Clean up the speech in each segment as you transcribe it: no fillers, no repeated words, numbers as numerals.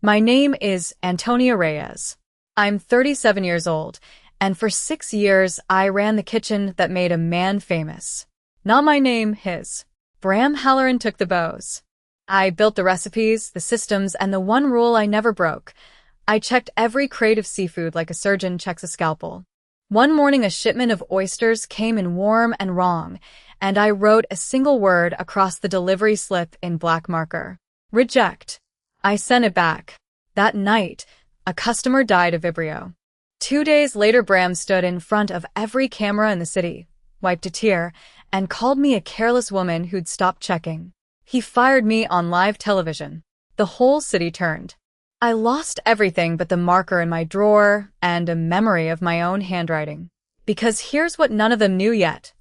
My name is Antonia Reyes. I'm 37 years old, and for 6 years I ran the kitchen that made a man famous. Not my name, his. Bram Halloran took the bows. I built the recipes, the systems, and the one rule I never broke. I checked every crate of seafood like a surgeon checks a scalpel. One morning a shipment of oysters came in warm and wrong, and I wrote a single word across the delivery slip in black marker. Reject. I sent it back. That night, a customer died of vibrio. 2 days later, Bram stood in front of every camera in the city, wiped a tear, and called me a careless woman who'd stopped checking. He fired me on live television. The whole city turned. I lost everything but the marker in my drawer and a memory of my own handwriting. Because here's what none of them knew yet.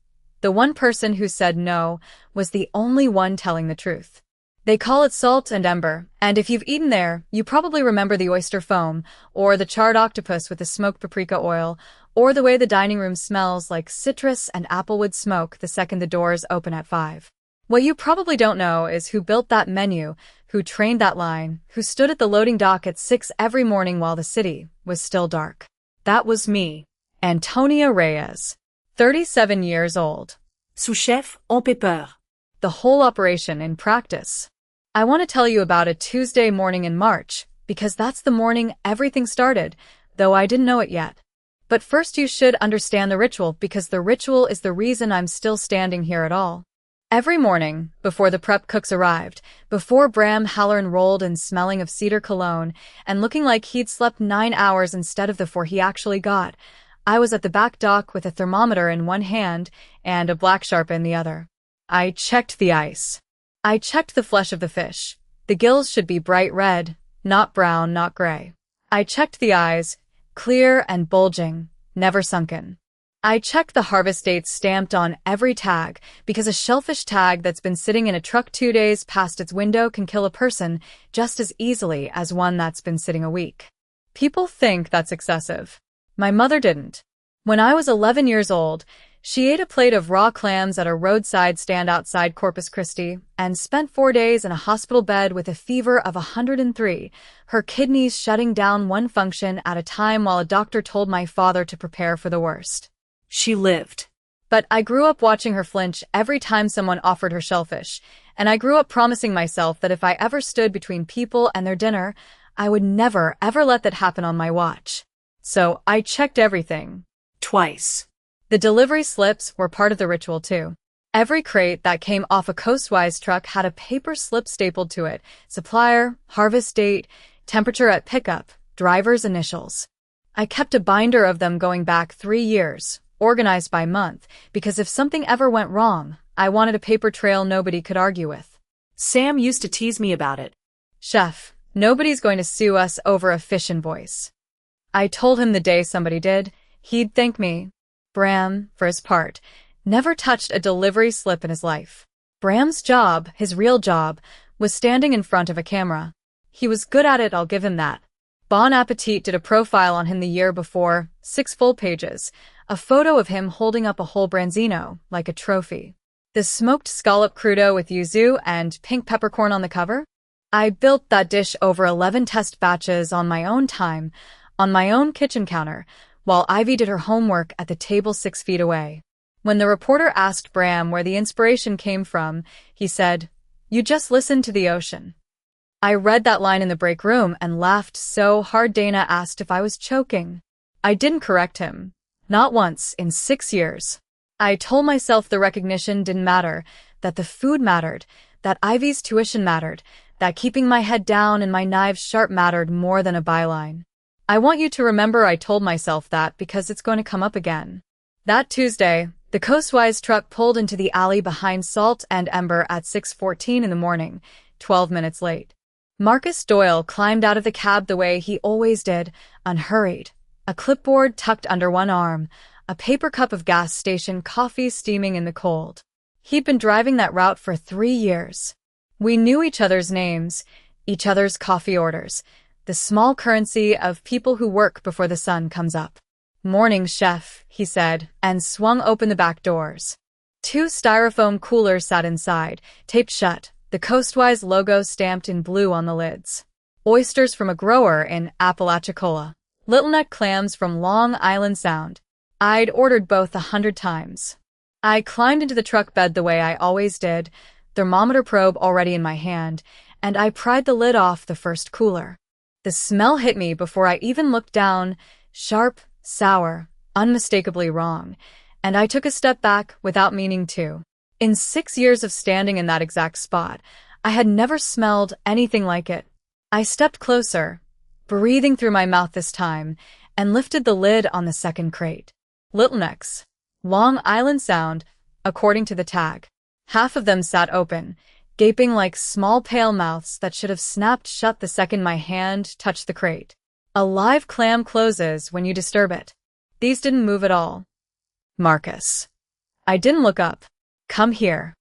The one person who said no was the only one telling the truth. They call it salt and ember, and if you've eaten there, you probably remember the oyster foam, or the charred octopus with the smoked paprika oil, or the way the dining room smells like citrus and applewood smoke the second the doors open at 5. What you probably don't know is who built that menu, who trained that line, who stood at the loading dock at 6 every morning while the city was still dark. That was me, Antonia Reyes, 37 years old. Sous-chef en pepper. The whole operation in practice. I want to tell you about a Tuesday morning in March, because that's the morning everything started, though I didn't know it yet. But first you should understand the ritual, because the ritual is the reason I'm still standing here at all. Every morning, before the prep cooks arrived, before Bram Halloran rolled in smelling of cedar cologne and looking like he'd slept 9 hours instead of the 4 he actually got, I was at the back dock with a thermometer in one hand and a black sharp in the other. I checked the ice. I checked the flesh of the fish. The gills should be bright red, not brown, not gray. I checked the eyes, clear and bulging, never sunken. I checked the harvest dates stamped on every tag, because a shellfish tag that's been sitting in a truck 2 days past its window can kill a person just as easily as one that's been sitting a week. People think that's excessive. My mother didn't. When I was 11 years old, she ate a plate of raw clams at a roadside stand outside Corpus Christi and spent 4 days in a hospital bed with a fever of 103, her kidneys shutting down one function at a time while a doctor told my father to prepare for the worst. She lived. But I grew up watching her flinch every time someone offered her shellfish, and I grew up promising myself that if I ever stood between people and their dinner, I would never, ever let that happen on my watch. So I checked everything. Twice. The delivery slips were part of the ritual too. Every crate that came off a Coastwise truck had a paper slip stapled to it, supplier, harvest date, temperature at pickup, driver's initials. I kept a binder of them going back 3 years, organized by month, because if something ever went wrong, I wanted a paper trail nobody could argue with. Sam used to tease me about it. Chef, nobody's going to sue us over a fish invoice. I told him the day somebody did, he'd thank me. Bram, for his part, never touched a delivery slip in his life. Bram's job, his real job, was standing in front of a camera. He was good at it, I'll give him that. Bon Appetit did a profile on him the year before, 6 full pages, a photo of him holding up a whole branzino, like a trophy. The smoked scallop crudo with yuzu and pink peppercorn on the cover? I built that dish over 11 test batches on my own time, on my own kitchen counter, while Ivy did her homework at the table 6 feet away. When the reporter asked Bram where the inspiration came from, he said, "You just listen to the ocean." I read that line in the break room and laughed so hard Dana asked if I was choking. I didn't correct him. Not once in 6 years. I told myself the recognition didn't matter, that the food mattered, that Ivy's tuition mattered, that keeping my head down and my knives sharp mattered more than a byline. I want you to remember I told myself that because it's going to come up again. That Tuesday, the Coastwise truck pulled into the alley behind Salt and Ember at 6:14 in the morning, 12 minutes late. Marcus Doyle climbed out of the cab the way he always did, unhurried, a clipboard tucked under one arm, a paper cup of gas station coffee steaming in the cold. He'd been driving that route for 3 years. We knew each other's names, each other's coffee orders, the small currency of people who work before the sun comes up. "Morning, chef," he said, and swung open the back doors. 2 styrofoam coolers sat inside, taped shut, the Coastwise logo stamped in blue on the lids. oysters from a grower in Apalachicola, little neck clams from Long Island Sound. I'd ordered both 100 times. I climbed into the truck bed the way I always did, thermometer probe already in my hand, and I pried the lid off the first cooler. The smell hit me before I even looked down, sharp, sour, unmistakably wrong, and I took a step back without meaning to. In 6 years of standing in that exact spot, I had never smelled anything like it. I stepped closer, breathing through my mouth this time, and lifted the lid on the second crate. Little necks. Long Island Sound, according to the tag. Half of them sat open, gaping like small pale mouths that should have snapped shut the second my hand touched the crate. A live clam closes when you disturb it. These didn't move at all. Marcus. I didn't look up. Come here.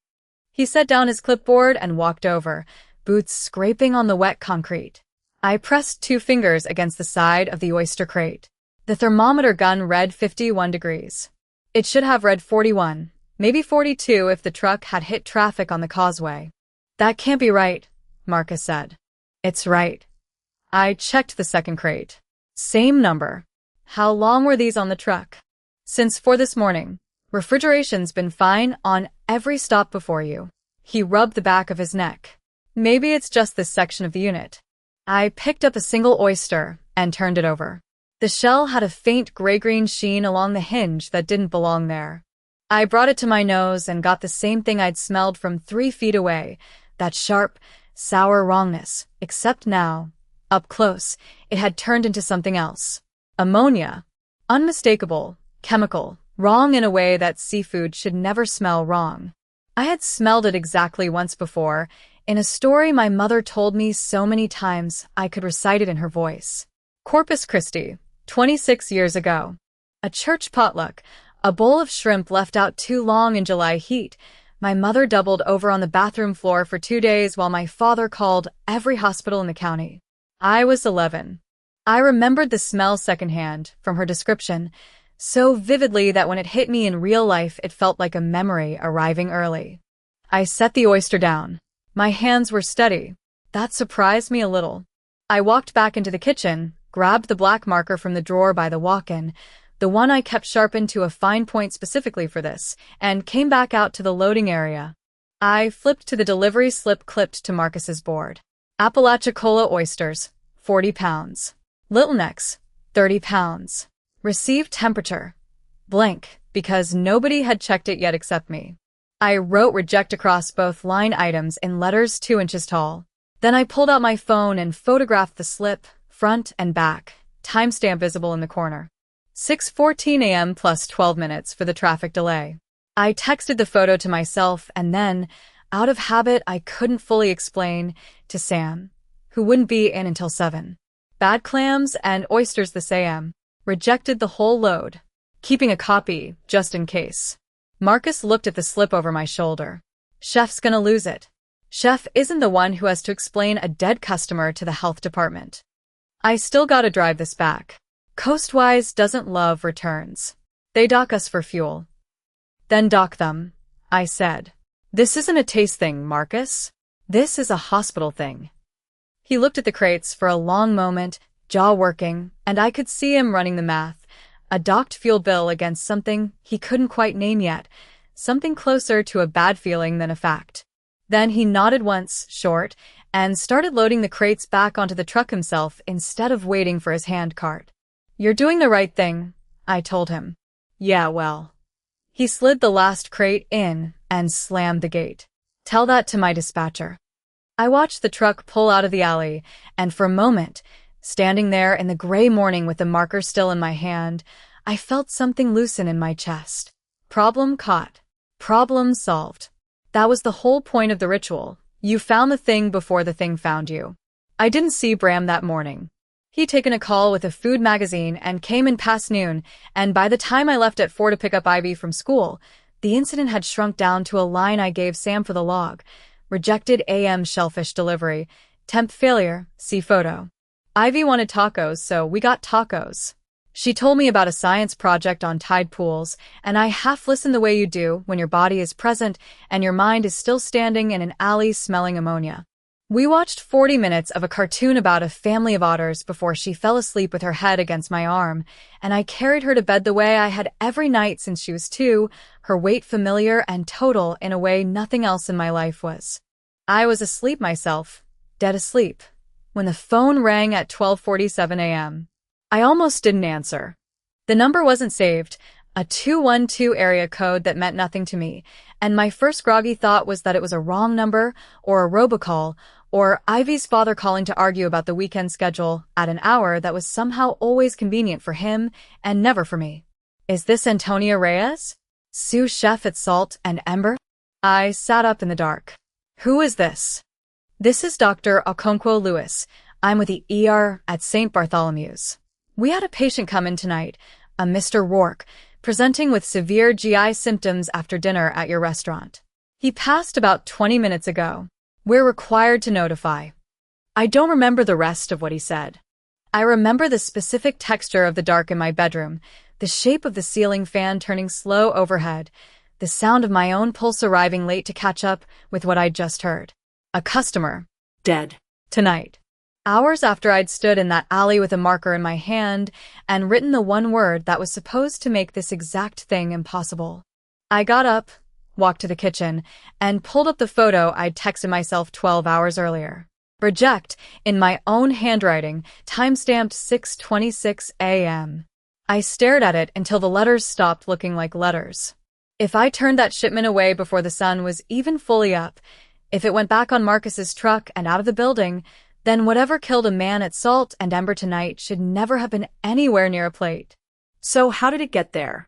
He set down his clipboard and walked over, boots scraping on the wet concrete. I pressed 2 fingers against the side of the oyster crate. The thermometer gun read 51 degrees. It should have read 41, maybe 42 if the truck had hit traffic on the causeway. That can't be right, Marcus said. It's right. I checked the second crate. Same number. How long were these on the truck? Since 4 this morning. Refrigeration's been fine on every stop before you. He rubbed the back of his neck. Maybe it's just this section of the unit. I picked up a single oyster and turned it over. The shell had a faint gray-green sheen along the hinge that didn't belong there. I brought it to my nose and got the same thing I'd smelled from 3 feet away, that sharp, sour wrongness, except now, up close, it had turned into something else. Ammonia. Unmistakable, chemical, wrong in a way that seafood should never smell wrong. I had smelled it exactly once before, in a story my mother told me so many times I could recite it in her voice. Corpus Christi, 26 years ago. A church potluck, a bowl of shrimp left out too long in July heat. My mother doubled over on the bathroom floor for 2 days while my father called every hospital in the county. I was 11. I remembered the smell secondhand, from her description, so vividly that when it hit me in real life it felt like a memory arriving early. I set the oyster down. My hands were steady. That surprised me a little. I walked back into the kitchen, grabbed the black marker from the drawer by the walk-in, the one I kept sharpened to a fine point specifically for this, and came back out to the loading area. I flipped to the delivery slip clipped to Marcus's board. Apalachicola oysters, 40 pounds. Little necks, 30 pounds. Received temperature. Blank, because nobody had checked it yet except me. I wrote reject across both line items in letters 2 inches tall. Then I pulled out my phone and photographed the slip, front and back, timestamp visible in the corner. 6:14 a.m. plus 12 minutes for the traffic delay. I texted the photo to myself and then, out of habit I couldn't fully explain, to Sam, who wouldn't be in until 7. Bad clams and oysters this a.m. Rejected the whole load. Keeping a copy, just in case. Marcus looked at the slip over my shoulder. Chef's gonna lose it. Chef isn't the one who has to explain a dead customer to the health department. I still gotta drive this back. Coastwise doesn't love returns. They dock us for fuel. Then dock them, I said. This isn't a taste thing, Marcus. This is a hospital thing. He looked at the crates for a long moment, jaw working, and I could see him running the math. A docked fuel bill against something he couldn't quite name yet, something closer to a bad feeling than a fact. Then he nodded once, short, and started loading the crates back onto the truck himself instead of waiting for his hand cart. You're doing the right thing, I told him. Yeah, well. He slid the last crate in and slammed the gate. Tell that to my dispatcher. I watched the truck pull out of the alley, and for a moment, standing there in the gray morning with the marker still in my hand, I felt something loosen in my chest. Problem caught. Problem solved. That was the whole point of the ritual. You found the thing before the thing found you. I didn't see Bram that morning. He'd taken a call with a food magazine and came in past noon, and by the time I left at 4 to pick up Ivy from school, the incident had shrunk down to a line I gave Sam for the log. Rejected AM shellfish delivery. Temp failure. See photo. Ivy wanted tacos, so we got tacos. She told me about a science project on tide pools, and I half-listened the way you do when your body is present and your mind is still standing in an alley smelling ammonia. We watched 40 minutes of a cartoon about a family of otters before she fell asleep with her head against my arm, and I carried her to bed the way I had every night since she was 2, her weight familiar and total in a way nothing else in my life was. I was asleep myself, dead asleep, when the phone rang at 12:47 a.m. I almost didn't answer. The number wasn't saved, a 212 area code that meant nothing to me, and my first groggy thought was that it was a wrong number, or a robocall, or Ivy's father calling to argue about the weekend schedule at an hour that was somehow always convenient for him and never for me. Is this Antonia Reyes? Sous chef at Salt and Ember? I sat up in the dark. Who is this? This is Dr. Okonkwo Lewis. I'm with the ER at St. Bartholomew's. We had a patient come in tonight, a Mr. Rourke, presenting with severe GI symptoms after dinner at your restaurant. He passed about 20 minutes ago. We're required to notify. I don't remember the rest of what he said. I remember the specific texture of the dark in my bedroom, the shape of the ceiling fan turning slow overhead, the sound of my own pulse arriving late to catch up with what I'd just heard. A customer. Dead. Tonight. Hours after I'd stood in that alley with a marker in my hand and written the one word that was supposed to make this exact thing impossible. I got up, walked to the kitchen, and pulled up the photo I'd texted myself 12 hours earlier. Reject, in my own handwriting, timestamped 6:26 a.m. I stared at it until the letters stopped looking like letters. If I turned that shipment away before the sun was even fully up, if it went back on Marcus's truck and out of the building, then whatever killed a man at Salt and Ember tonight should never have been anywhere near a plate. So how did it get there?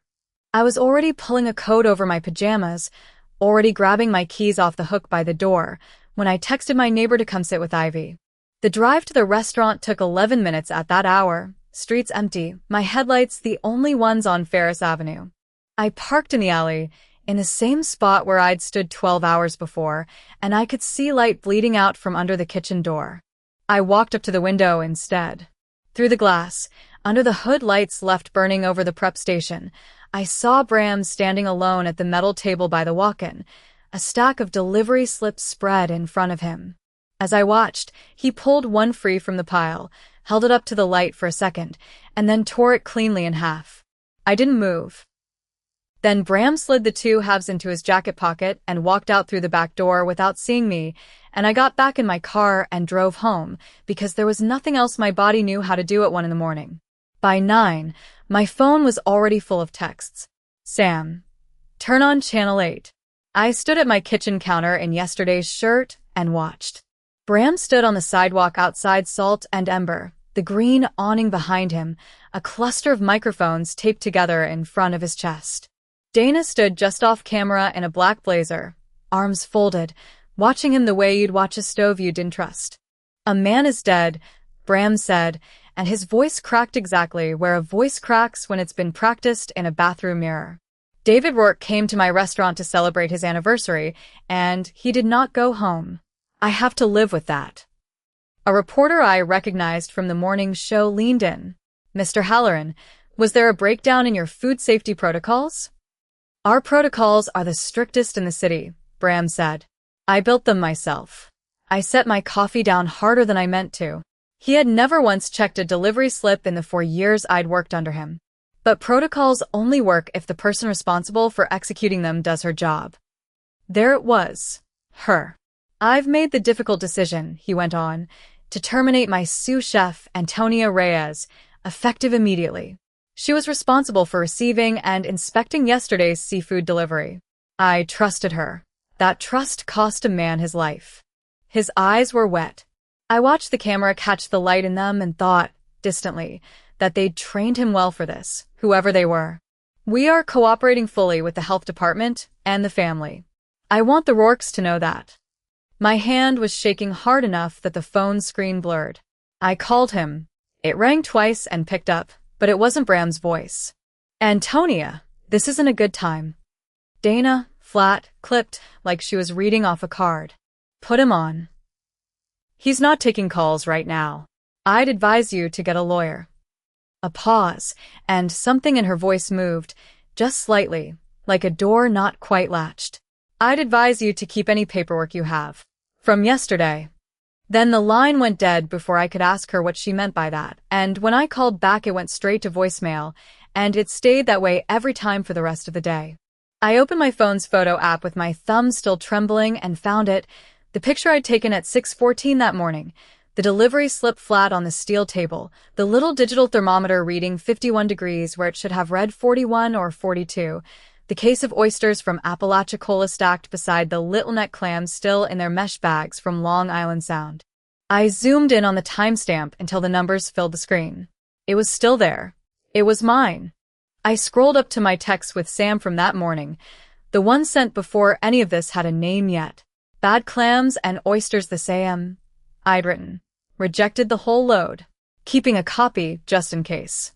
I was already pulling a coat over my pajamas, already grabbing my keys off the hook by the door, when I texted my neighbor to come sit with Ivy. The drive to the restaurant took 11 minutes at that hour, streets empty, my headlights the only ones on Ferris Avenue. I parked in the alley, in the same spot where I'd stood 12 hours before, and I could see light bleeding out from under the kitchen door. I walked up to the window instead. Through the glass, under the hood lights left burning over the prep station, I saw Bram standing alone at the metal table by the walk-in, a stack of delivery slips spread in front of him. As I watched, he pulled one free from the pile, held it up to the light for a second, and then tore it cleanly in half. I didn't move. Then Bram slid the two halves into his jacket pocket and walked out through the back door without seeing me, and I got back in my car and drove home because there was nothing else my body knew how to do at 1 a.m. By 9, my phone was already full of texts. Sam, turn on Channel 8. I stood at my kitchen counter in yesterday's shirt and watched. Bram stood on the sidewalk outside Salt and Ember, the green awning behind him, a cluster of microphones taped together in front of his chest. Dana stood just off camera in a black blazer, arms folded, watching him the way you'd watch a stove you didn't trust. A man is dead, Bram said, and his voice cracked exactly where a voice cracks when it's been practiced in a bathroom mirror. David Rourke came to my restaurant to celebrate his anniversary, and he did not go home. I have to live with that. A reporter I recognized from the morning show leaned in. Mr. Halloran, was there a breakdown in your food safety protocols? Our protocols are the strictest in the city, Bram said. I built them myself. I set my coffee down harder than I meant to. He had never once checked a delivery slip in the 4 years I'd worked under him. But protocols only work if the person responsible for executing them does her job. There it was. Her. I've made the difficult decision, he went on, to terminate my sous chef, Antonia Reyes, effective immediately. She was responsible for receiving and inspecting yesterday's seafood delivery. I trusted her. That trust cost a man his life. His eyes were wet. I watched the camera catch the light in them and thought, distantly, that they'd trained him well for this, whoever they were. We are cooperating fully with the health department and the family. I want the Rourkes to know that. My hand was shaking hard enough that the phone screen blurred. I called him. It rang twice and picked up, but it wasn't Bram's voice. Antonia, this isn't a good time. Dana, flat, clipped, like she was reading off a card. Put him on. He's not taking calls right now. I'd advise you to get a lawyer. A pause, and something in her voice moved, just slightly, like a door not quite latched. I'd advise you to keep any paperwork you have. From yesterday. Then the line went dead before I could ask her what she meant by that, and when I called back it went straight to voicemail, and it stayed that way every time for the rest of the day. I opened my phone's photo app with my thumb still trembling and found it, the picture I'd taken at 6:14 that morning. The delivery slip flat on the steel table, the little digital thermometer reading 51 degrees where it should have read 41 or 42, the case of oysters from Apalachicola stacked beside the little neck clams still in their mesh bags from Long Island Sound. I zoomed in on the timestamp until the numbers filled the screen. It was still there. It was mine. I scrolled up to my text with Sam from that morning, the one sent before any of this had a name yet. Bad clams and oysters the same. I'd written. Rejected the whole load. Keeping a copy, just in case.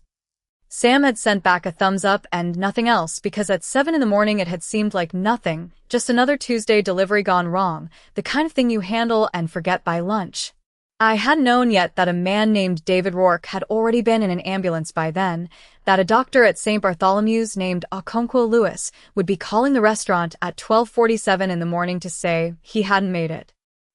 Sam had sent back a thumbs up and nothing else because at 7 in the morning it had seemed like nothing, just another Tuesday delivery gone wrong, the kind of thing you handle and forget by lunch. I hadn't known yet that a man named David Rourke had already been in an ambulance by then, that a doctor at St. Bartholomew's named Okonkwo Lewis would be calling the restaurant at 12:47 in the morning to say he hadn't made it.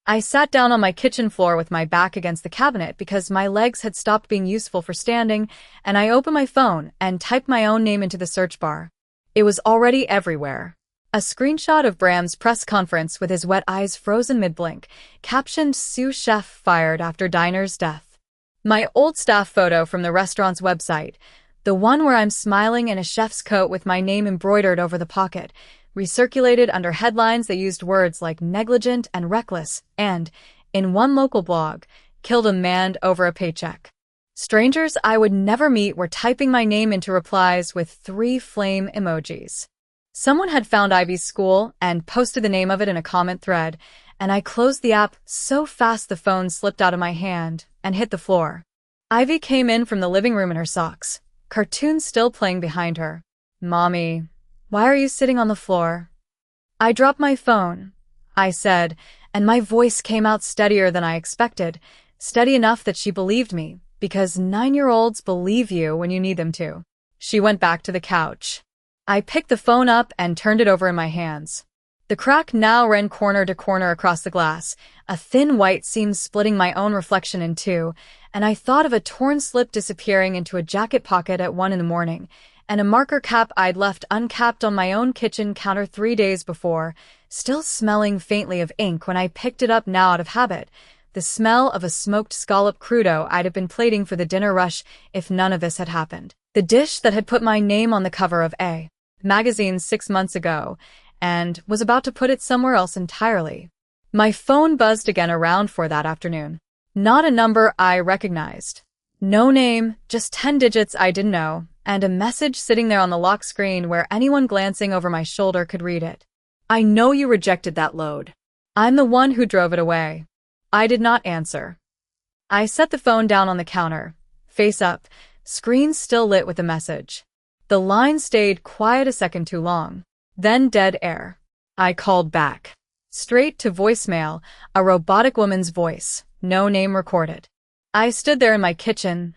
I sat down on my kitchen floor with my back against the cabinet because my legs had stopped being useful for standing, and I opened my phone and typed my own name into the search bar. It was already everywhere. A screenshot of Bram's press conference with his wet eyes frozen mid-blink, captioned "Sous Chef fired after diner's death." My old staff photo from the restaurant's website, the one where I'm smiling in a chef's coat with my name embroidered over the pocket, recirculated under headlines that used words like negligent and reckless, and, in one local blog, killed a man over a paycheck. Strangers I would never meet were typing my name into replies with 3 flame emojis. Someone had found Ivy's school and posted the name of it in a comment thread, and I closed the app so fast the phone slipped out of my hand and hit the floor. Ivy came in from the living room in her socks, cartoons still playing behind her. "Mommy, why are you sitting on the floor?" "I dropped my phone," I said, and my voice came out steadier than I expected, steady enough that she believed me, because 9-year-olds believe you when you need them to. She went back to the couch. I picked the phone up and turned it over in my hands. The crack now ran corner to corner across the glass, a thin white seam splitting my own reflection in two, and I thought of a torn slip disappearing into a jacket pocket at 1 in the morning, and a marker cap I'd left uncapped on my own kitchen counter 3 days before, still smelling faintly of ink when I picked it up now out of habit, the smell of a smoked scallop crudo I'd have been plating for the dinner rush if none of this had happened. The dish that had put my name on the cover of A magazine 6 months ago, and was about to put it somewhere else entirely. My phone buzzed again around 4 that afternoon. Not a number I recognized. No name, just 10 digits I didn't know, and a message sitting there on the lock screen where anyone glancing over my shoulder could read it. "I know you rejected that load." "I'm the one who drove it away." I did not answer. I set the phone down on the counter, face up, screen still lit with the message. The line stayed quiet a second too long. Then dead air. I called back. Straight to voicemail, a robotic woman's voice, no name recorded. I stood there in my kitchen,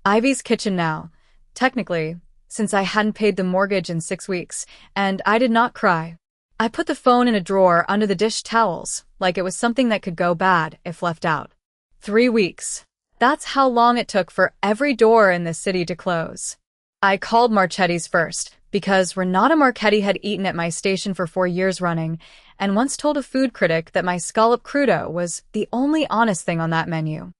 Ivy's kitchen now, technically, since I hadn't paid the mortgage in 6 weeks, and I did not cry. I put the phone in a drawer under the dish towels, like it was something that could go bad if left out. 3 weeks. That's how long it took for every door in this city to close. I called Marchetti's first, because Renata Marchetti had eaten at my station for 4 years running, and once told a food critic that my scallop crudo was the only honest thing on that menu.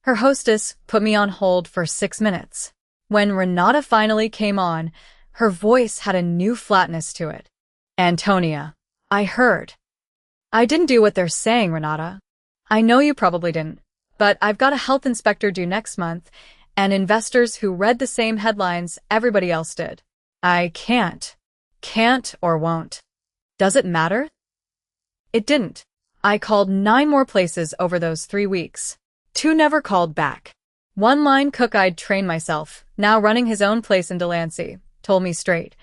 Her hostess put me on hold for 6 minutes. When Renata finally came on, her voice had a new flatness to it. "Antonia, I heard." "I didn't do what they're saying, Renata. I know you probably didn't, but I've got a health inspector due next month, and investors who read the same headlines everybody else did. I can't or won't. Does it matter?" It didn't. I called 9 more places over those 3 weeks. 2 never called back. One line cook I'd trained myself, now running his own place in Delancey, told me straight.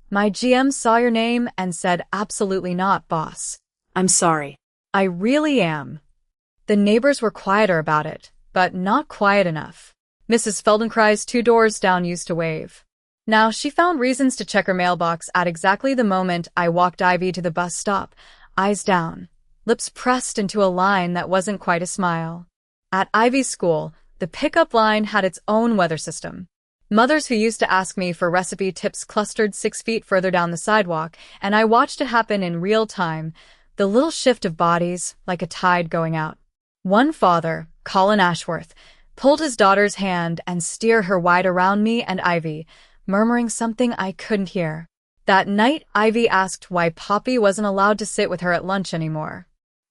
"My GM saw your name and said absolutely not, boss." "I'm sorry." "I really am." The neighbors were quieter about it, but not quiet enough. Mrs. Feldenkrais 2 doors down used to wave. Now she found reasons to check her mailbox at exactly the moment I walked Ivy to the bus stop, eyes down, lips pressed into a line that wasn't quite a smile. At Ivy's school, the pickup line had its own weather system. Mothers who used to ask me for recipe tips clustered 6 feet further down the sidewalk, and I watched it happen in real time, the little shift of bodies like a tide going out. One father, Colin Ashworth, pulled his daughter's hand and steered her wide around me and Ivy, murmuring something I couldn't hear. That night, Ivy asked why Poppy wasn't allowed to sit with her at lunch anymore.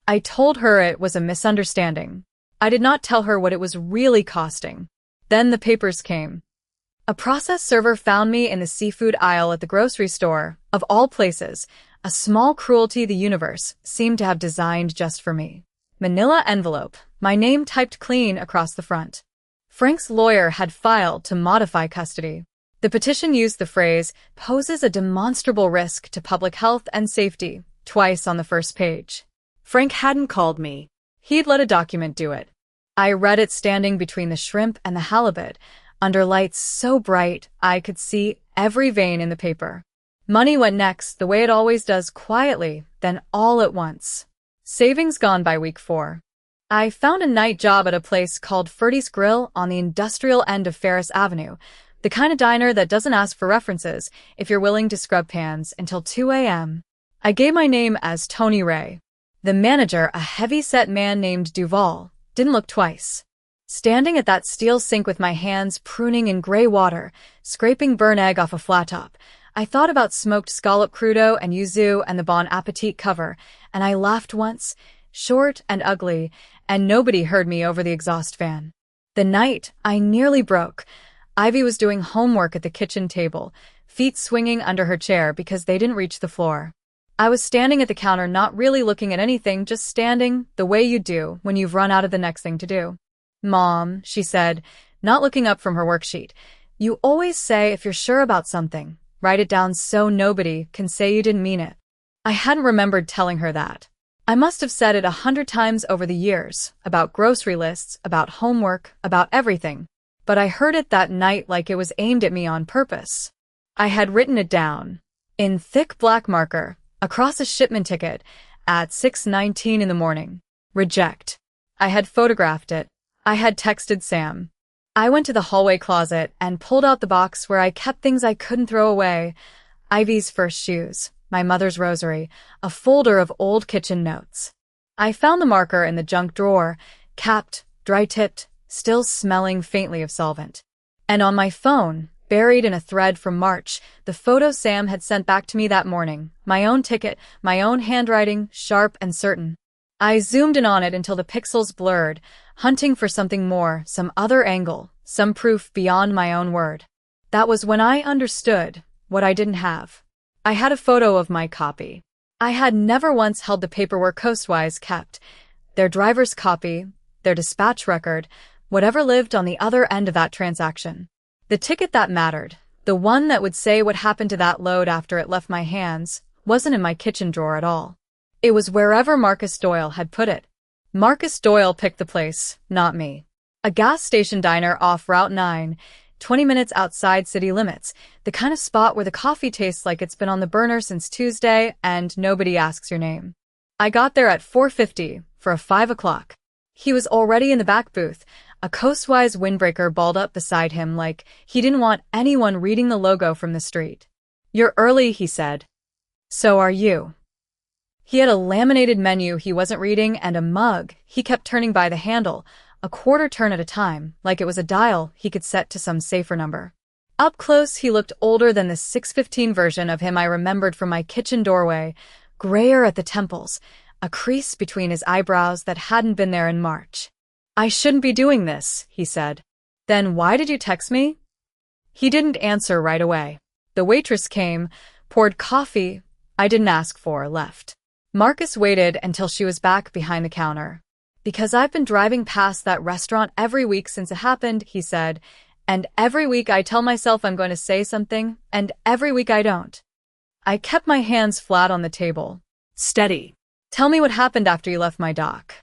I told her it was a misunderstanding. I did not tell her what it was really costing. Then the papers came. A process server found me in the seafood aisle at the grocery store, of all places, a small cruelty the universe seemed to have designed just for me. Manila envelope, my name typed clean across the front. Frank's lawyer had filed to modify custody. The petition used the phrase, poses a demonstrable risk to public health and safety, twice on the first page. Frank hadn't called me. He'd let a document do it. I read it standing between the shrimp and the halibut, under lights so bright I could see every vein in the paper. Money went next, the way it always does, quietly, then all at once. Savings gone by week 4. I found a night job at a place called Ferdy's Grill on the industrial end of Ferris Avenue, the kind of diner that doesn't ask for references if you're willing to scrub pans until 2 a.m. I gave my name as Tony Ray. The manager, a heavy-set man named Duval, didn't look twice. Standing at that steel sink with my hands pruning in gray water, scraping burnt egg off a flat top, I thought about smoked scallop crudo and yuzu and the Bon Appetit cover, and I laughed once, short and ugly, and nobody heard me over the exhaust fan. The night, I nearly broke. Ivy was doing homework at the kitchen table, feet swinging under her chair because they didn't reach the floor. I was standing at the counter, not really looking at anything, just standing, the way you do when you've run out of the next thing to do. "Mom," she said, not looking up from her worksheet, "you always say if you're sure about something, write it down so nobody can say you didn't mean it." I hadn't remembered telling her that. I must have said it 100 times over the years, about grocery lists, about homework, about everything. But I heard it that night like it was aimed at me on purpose. I had written it down, in thick black marker, across a shipment ticket, at 6:19 in the morning. Reject. I had photographed it. I had texted Sam. I went to the hallway closet and pulled out the box where I kept things I couldn't throw away. Ivy's first shoes, my mother's rosary, a folder of old kitchen notes. I found the marker in the junk drawer, capped, dry-tipped, still smelling faintly of solvent. And on my phone, buried in a thread from March, the photo Sam had sent back to me that morning, my own ticket, my own handwriting, sharp and certain. I zoomed in on it until the pixels blurred, hunting for something more, some other angle, some proof beyond my own word. That was when I understood what I didn't have. I had a photo of my copy. I had never once held the paperwork Coastwise kept, their driver's copy, their dispatch record, whatever lived on the other end of that transaction. The ticket that mattered, the one that would say what happened to that load after it left my hands, wasn't in my kitchen drawer at all. It was wherever Marcus Doyle had put it. Marcus Doyle picked the place, not me. A gas station diner off Route 9, 20 minutes outside city limits, the kind of spot where the coffee tastes like it's been on the burner since Tuesday and nobody asks your name. I got there at 4:50 for a 5 o'clock. He was already in the back booth, a Coastwise windbreaker balled up beside him like he didn't want anyone reading the logo from the street. "You're early," he said. "So are you." He had a laminated menu he wasn't reading and a mug he kept turning by the handle, a quarter turn at a time, like it was a dial he could set to some safer number. Up close, he looked older than the 615 version of him I remembered from my kitchen doorway, grayer at the temples, a crease between his eyebrows that hadn't been there in March. "I shouldn't be doing this," he said. "Then why did you text me?" He didn't answer right away. The waitress came, poured coffee I didn't ask for, left. Marcus waited until she was back behind the counter. "Because I've been driving past that restaurant every week since it happened," he said, "and every week I tell myself I'm going to say something, and every week I don't." I kept my hands flat on the table. "Steady. Tell me what happened after you left my dock."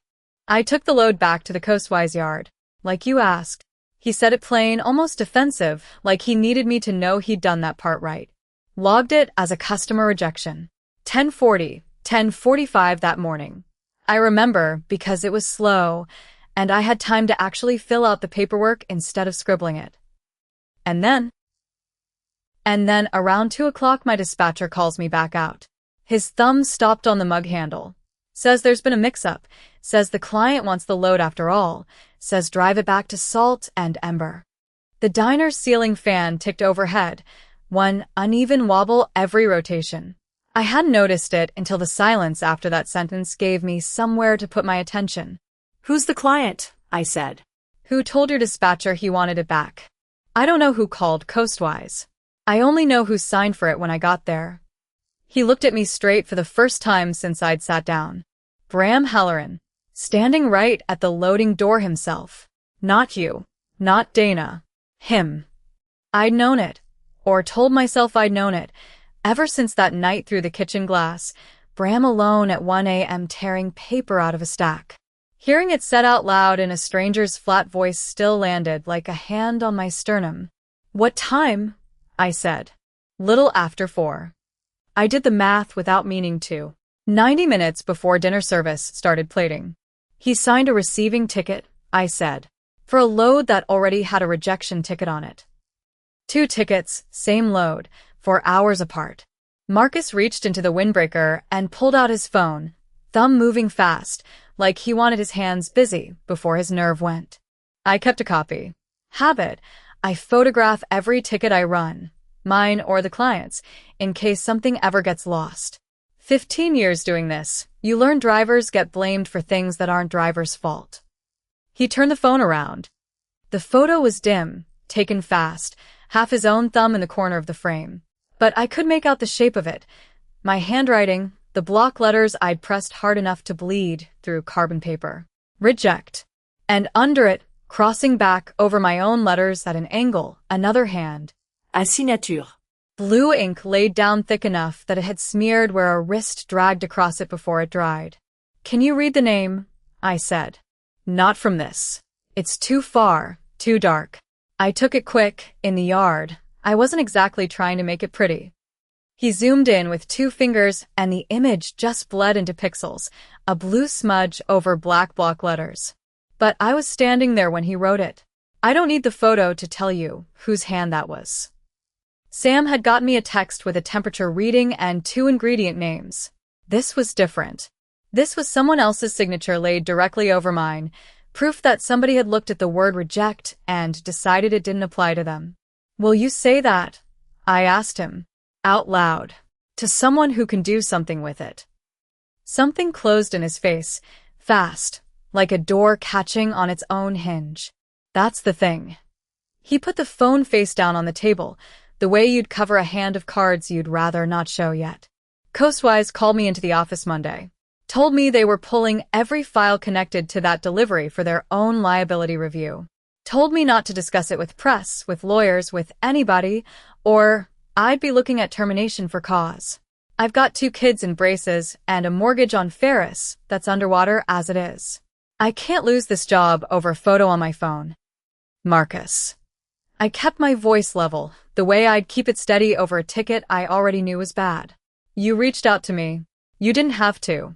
"I took the load back to the Coastwise yard, like you asked." He said it plain, almost defensive, like he needed me to know he'd done that part right. Logged it as a customer rejection. 10:40, 10:45 that morning. I remember because it was slow, and I had time to actually fill out the paperwork instead of scribbling it. And then around 2 o'clock my dispatcher calls me back out. His thumb stopped on the mug handle. Says there's been a mix-up. Says the client wants the load after all. Says drive it back to Salt and Ember. The diner's ceiling fan ticked overhead, one uneven wobble every rotation. I hadn't noticed it until the silence after that sentence gave me somewhere to put my attention. Who's the client? I said. Who told your dispatcher he wanted it back? I don't know who called Coastwise. I only know who signed for it when I got there. He looked at me straight for the first time since I'd sat down. Bram Halloran, standing right at the loading door himself. Not you. Not Dana. Him. I'd known it, or told myself I'd known it, ever since that night through the kitchen glass, Bram alone at 1 a.m. tearing paper out of a stack. Hearing it said out loud in a stranger's flat voice still landed like a hand on my sternum. What time? I said. Little after 4. I did the math without meaning to. 90 minutes before dinner service started plating. He signed a receiving ticket, I said, for a load that already had a rejection ticket on it. 2 tickets, same load, 4 hours apart. Marcus reached into the windbreaker and pulled out his phone, thumb moving fast, like he wanted his hands busy before his nerve went. I kept a copy. Habit. I photograph every ticket I run, mine or the client's, in case something ever gets lost. 15 years doing this, you learn drivers get blamed for things that aren't drivers' fault. He turned the phone around. The photo was dim, taken fast, half his own thumb in the corner of the frame. But I could make out the shape of it. My handwriting, the block letters I'd pressed hard enough to bleed through carbon paper. Reject. And under it, crossing back over my own letters at an angle, another hand. À signature. Blue ink laid down thick enough that it had smeared where a wrist dragged across it before it dried. Can you read the name? I said. Not from this. It's too far, too dark. I took it quick, in the yard. I wasn't exactly trying to make it pretty. He zoomed in with 2 fingers and the image just bled into pixels, a blue smudge over black block letters. But I was standing there when he wrote it. I don't need the photo to tell you whose hand that was. Sam had got me a text with a temperature reading and 2 ingredient names. This was different. This was someone else's signature laid directly over mine, proof that somebody had looked at the word reject and decided it didn't apply to them. Will you say that? I asked him, out loud, to someone who can do something with it. Something closed in his face, fast, like a door catching on its own hinge. That's the thing. He put the phone face down on the table, the way you'd cover a hand of cards you'd rather not show yet. Coastwise called me into the office Monday. Told me they were pulling every file connected to that delivery for their own liability review. Told me not to discuss it with press, with lawyers, with anybody, or I'd be looking at termination for cause. I've got 2 kids in braces and a mortgage on Ferris that's underwater as it is. I can't lose this job over a photo on my phone. Marcus. I kept my voice level, the way I'd keep it steady over a ticket I already knew was bad. You reached out to me. You didn't have to.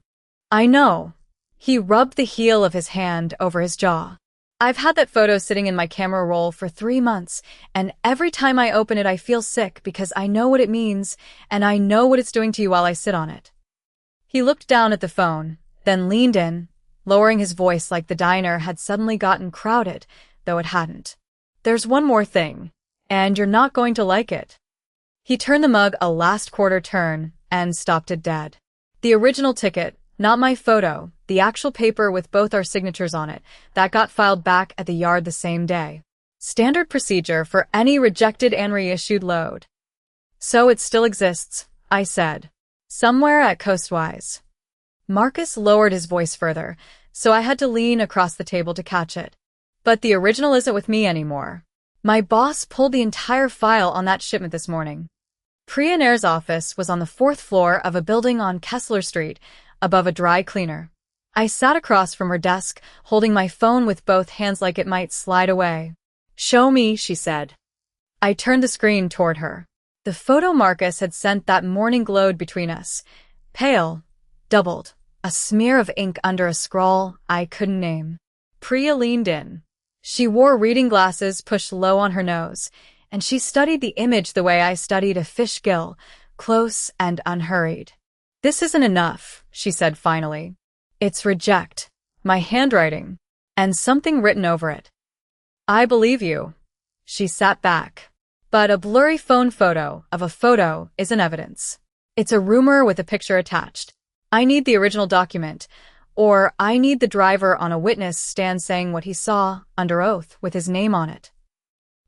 I know. He rubbed the heel of his hand over his jaw. I've had that photo sitting in my camera roll for 3 months, and every time I open it I feel sick because I know what it means, and I know what it's doing to you while I sit on it. He looked down at the phone, then leaned in, lowering his voice like the diner had suddenly gotten crowded, though it hadn't. There's one more thing, and you're not going to like it. He turned the mug a last quarter turn and stopped it dead. The original ticket, not my photo, the actual paper with both our signatures on it, that got filed back at the yard the same day. Standard procedure for any rejected and reissued load. So it still exists, I said. Somewhere at Coastwise. Marcus lowered his voice further, so I had to lean across the table to catch it. But the original isn't with me anymore. My boss pulled the entire file on that shipment this morning. Priya Nair's office was on the 4th floor of a building on Kessler Street, above a dry cleaner. I sat across from her desk, holding my phone with both hands like it might slide away. Show me, she said. I turned the screen toward her. The photo Marcus had sent that morning glowed between us. Pale, doubled, a smear of ink under a scrawl I couldn't name. Priya leaned in. She wore reading glasses pushed low on her nose, and she studied the image the way I studied a fish gill, close and unhurried. "This isn't enough," she said finally. "It's reject. My handwriting. And something written over it." "I believe you." She sat back. "But a blurry phone photo of a photo isn't evidence. It's a rumor with a picture attached. I need the original document, or I need the driver on a witness stand saying what he saw, under oath, with his name on it."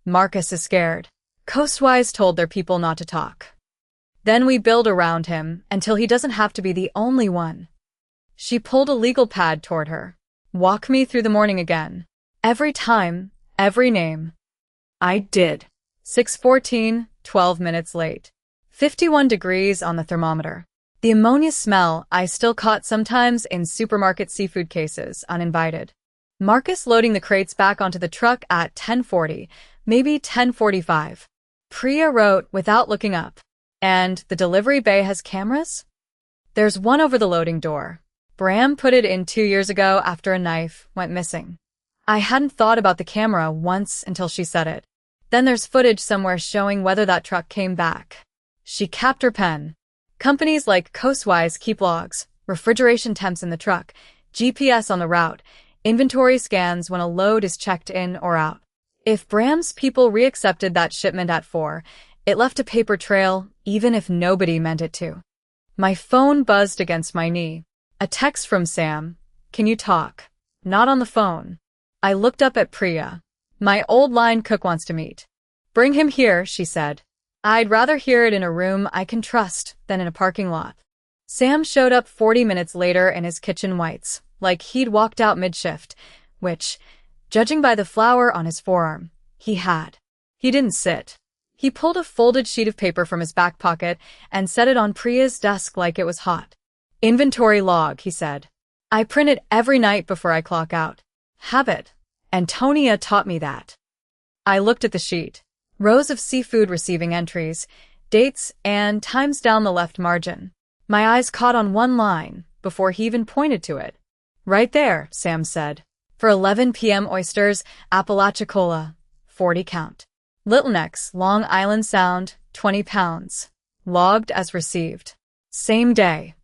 Marcus is scared. Coastwise told their people not to talk. "Then we build around him until he doesn't have to be the only one." She pulled a legal pad toward her. "Walk me through the morning again. Every time, every name." I did. 6:14, 12 minutes late. 51 degrees on the thermometer. The ammonia smell I still caught sometimes in supermarket seafood cases, uninvited. Marcus loading the crates back onto the truck at 10:40, maybe 10:45. Priya wrote without looking up. "And the delivery bay has cameras?" "There's one over the loading door. Bram put it in 2 years ago after a knife went missing." I hadn't thought about the camera once until she said it. "Then there's footage somewhere showing whether that truck came back." She capped her pen. "Companies like Coastwise keep logs, refrigeration temps in the truck, GPS on the route, inventory scans when a load is checked in or out. If Bram's people reaccepted that shipment at 4, it left a paper trail, even if nobody meant it to." My phone buzzed against my knee. A text from Sam. "Can you talk?" Not on the phone. I looked up at Priya. "My old line cook wants to meet." "Bring him here," she said. "I'd rather hear it in a room I can trust than in a parking lot." Sam showed up 40 minutes later in his kitchen whites, like he'd walked out mid-shift, which, judging by the flour on his forearm, he had. He didn't sit. He pulled a folded sheet of paper from his back pocket and set it on Priya's desk like it was hot. "Inventory log," he said. "I print it every night before I clock out. Habit. Antonia taught me that." I looked at the sheet. Rows of seafood receiving entries, dates, and times down the left margin. My eyes caught on one line before he even pointed to it. "Right there," Sam said. "For 11 p.m. oysters, Apalachicola, 40 count. Little Necks, Long Island Sound, 20 pounds. Logged as received. Same day."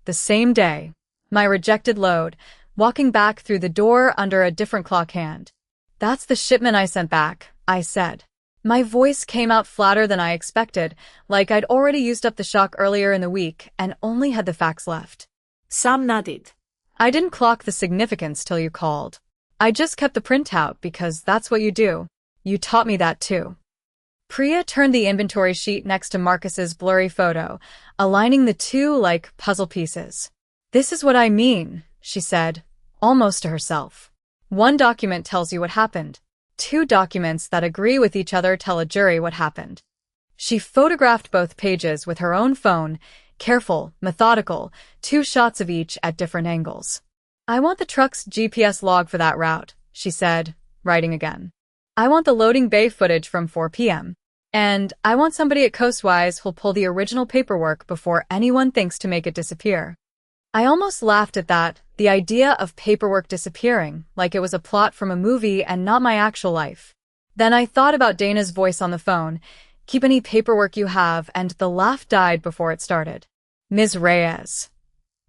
The same day. My rejected load, walking back through the door under a different clock hand. "That's the shipment I sent back," I said. My voice came out flatter than I expected, like I'd already used up the shock earlier in the week and only had the facts left. Sam nodded. "I didn't clock the significance till you called. I just kept the printout because that's what you do. You taught me that too." Priya turned the inventory sheet next to Marcus's blurry photo, aligning the two like puzzle pieces. "This is what I mean," she said, almost to herself. "One document tells you what happened. 2 documents that agree with each other tell a jury what happened." She photographed both pages with her own phone, careful, methodical, 2 shots of each at different angles. "I want the truck's GPS log for that route," she said, writing again. "I want the loading bay footage from 4 p.m. And I want somebody at Coastwise who'll pull the original paperwork before anyone thinks to make it disappear." I almost laughed at that, the idea of paperwork disappearing, like it was a plot from a movie and not my actual life. Then I thought about Dana's voice on the phone. "Keep any paperwork you have," and the laugh died before it started. "Ms. Reyes."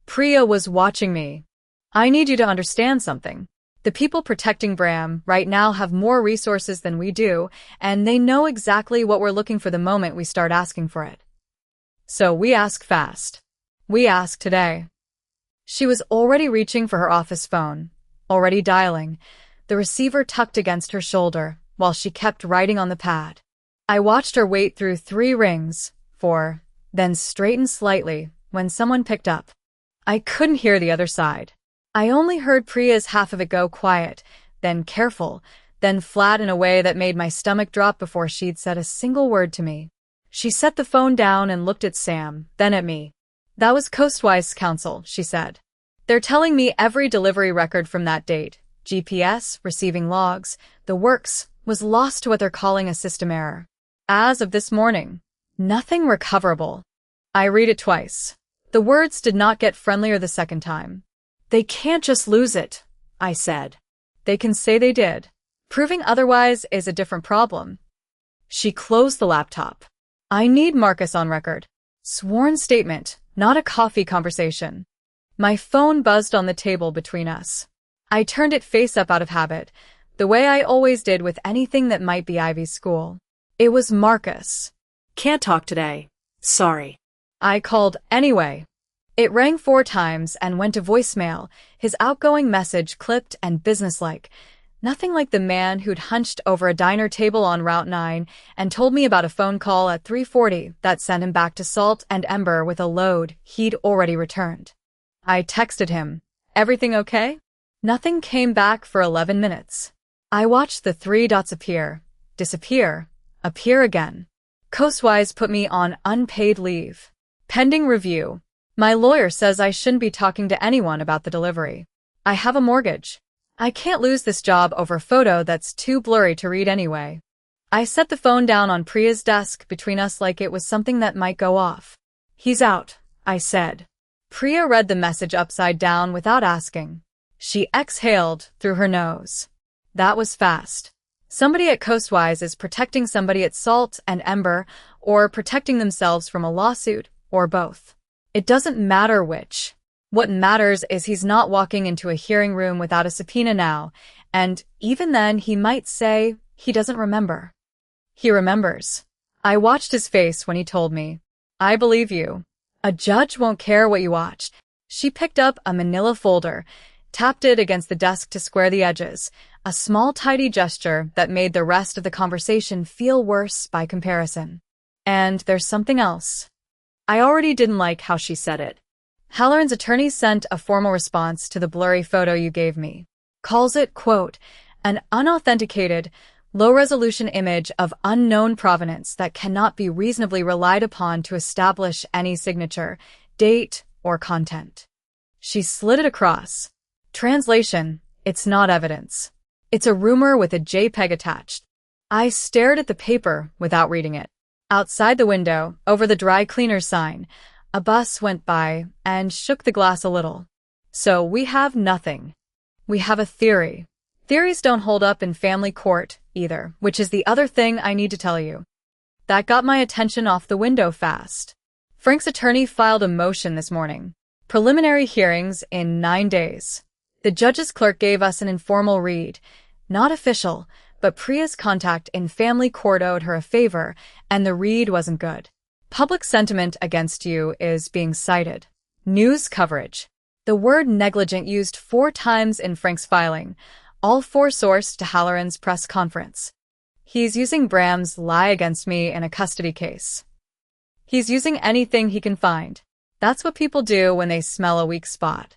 Priya was watching me. "I need you to understand something. The people protecting Bram right now have more resources than we do, and they know exactly what we're looking for the moment we start asking for it. So we ask fast. We ask today." She was already reaching for her office phone, already dialing, the receiver tucked against her shoulder, while she kept writing on the pad. I watched her wait through 3 rings, 4, then straighten slightly when someone picked up. I couldn't hear the other side. I only heard Priya's half of it go quiet, then careful, then flat in a way that made my stomach drop before she'd said a single word to me. She set the phone down and looked at Sam, then at me. "That was Coastwise counsel," she said. "They're telling me every delivery record from that date, GPS, receiving logs, the works, was lost to what they're calling a system error. As of this morning, nothing recoverable." I read it twice. The words did not get friendlier the second time. "They can't just lose it," I said. They can say they did. Proving otherwise is a different problem. She closed the laptop. I need Marcus on record. Sworn statement, not a coffee conversation. My phone buzzed on the table between us. I turned it face up out of habit, the way I always did with anything that might be Ivy's school. It was Marcus. Can't talk today. Sorry. I called anyway. It rang 4 times and went to voicemail, his outgoing message clipped and businesslike. Nothing like the man who'd hunched over a diner table on Route 9 and told me about a phone call at 3:40 that sent him back to Salt and Ember with a load he'd already returned. I texted him, "Everything okay?" Nothing came back for 11 minutes. I watched the 3 dots appear, disappear, appear again. Coastwise put me on unpaid leave. Pending review. My lawyer says I shouldn't be talking to anyone about the delivery. I have a mortgage. I can't lose this job over a photo that's too blurry to read anyway. I set the phone down on Priya's desk between us like it was something that might go off. "He's out," I said. Priya read the message upside down without asking. She exhaled through her nose. That was fast. Somebody at Coastwise is protecting somebody at Salt and Ember, or protecting themselves from a lawsuit, or both. It doesn't matter which. What matters is he's not walking into a hearing room without a subpoena now, and even then he might say he doesn't remember. He remembers. I watched his face when he told me. I believe you. A judge won't care what you watched. She picked up a manila folder, tapped it against the desk to square the edges, a small tidy gesture that made the rest of the conversation feel worse by comparison. And there's something else. I already didn't like how she said it. Halloran's attorney sent a formal response to the blurry photo you gave me. Calls it, quote, an unauthenticated, low-resolution image of unknown provenance that cannot be reasonably relied upon to establish any signature, date, or content. She slid it across. Translation, it's not evidence. It's a rumor with a JPEG attached. I stared at the paper without reading it. Outside the window, over the dry cleaner sign, a bus went by and shook the glass a little. So we have nothing. We have a theory. Theories don't hold up in family court, either, which is the other thing I need to tell you. That got my attention off the window fast. Frank's attorney filed a motion this morning. Preliminary hearings in 9 days. The judge's clerk gave us an informal read. Not official, but Priya's contact in family court owed her a favor, and the read wasn't good. Public sentiment against you is being cited. News coverage. The word negligent used 4 times in Frank's filing, all 4 sourced to Halloran's press conference. He's using Bram's lie against me in a custody case. He's using anything he can find. That's what people do when they smell a weak spot.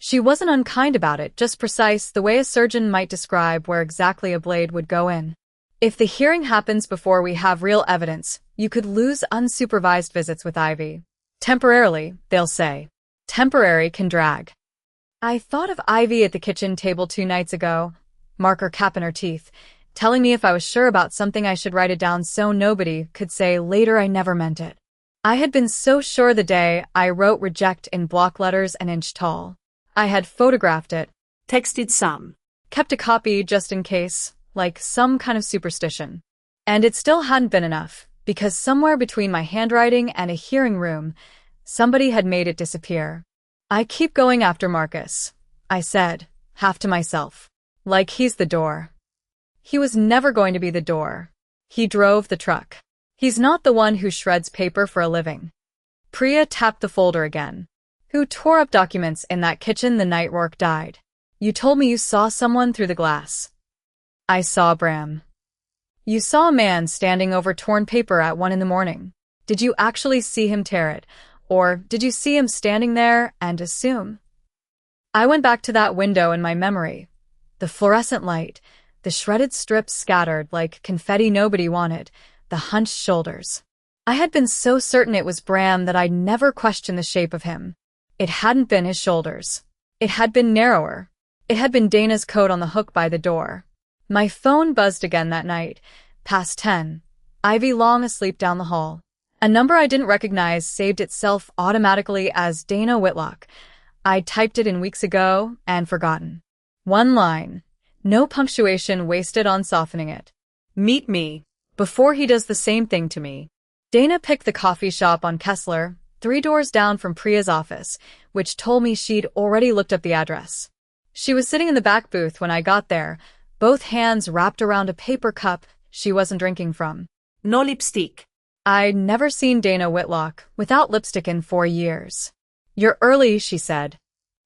She wasn't unkind about it, just precise, the way a surgeon might describe where exactly a blade would go in. If the hearing happens before we have real evidence, you could lose unsupervised visits with Ivy. Temporarily, they'll say. Temporary can drag. I thought of Ivy at the kitchen table 2 nights ago, marker cap in her teeth, telling me if I was sure about something I should write it down so nobody could say later I never meant it. I had been so sure the day I wrote reject in block letters an inch tall. I had photographed it, Texted some. kept a copy just in case, like some kind of superstition. And it still hadn't been enough, because somewhere between my handwriting and a hearing room, somebody had made it disappear. I keep going after Marcus, I said, half to myself. Like he's the door. He was never going to be the door. He drove the truck. He's not the one who shreds paper for a living. Priya tapped the folder again. Who tore up documents in that kitchen the night Rourke died? You told me you saw someone through the glass. I saw Bram. You saw a man standing over torn paper at 1 a.m. Did you actually see him tear it? Or did you see him standing there and assume? I went back to that window in my memory. The fluorescent light, the shredded strips scattered like confetti nobody wanted, the hunched shoulders. I had been so certain it was Bram that I'd never questioned the shape of him. It hadn't been his shoulders. It had been narrower. It had been Dana's coat on the hook by the door. My phone buzzed again that night, past 10. Ivy long asleep down the hall. A number I didn't recognize saved itself automatically as Dana Whitlock. I'd typed it in weeks ago and forgotten. 1 line. No punctuation wasted on softening it. Meet me before he does the same thing to me. Dana picked the coffee shop on Kessler, 3 doors down from Priya's office, which told me she'd already looked up the address. She was sitting in the back booth when I got there, both hands wrapped around a paper cup she wasn't drinking from. No lipstick. I'd never seen Dana Whitlock without lipstick in 4 years. You're early, she said.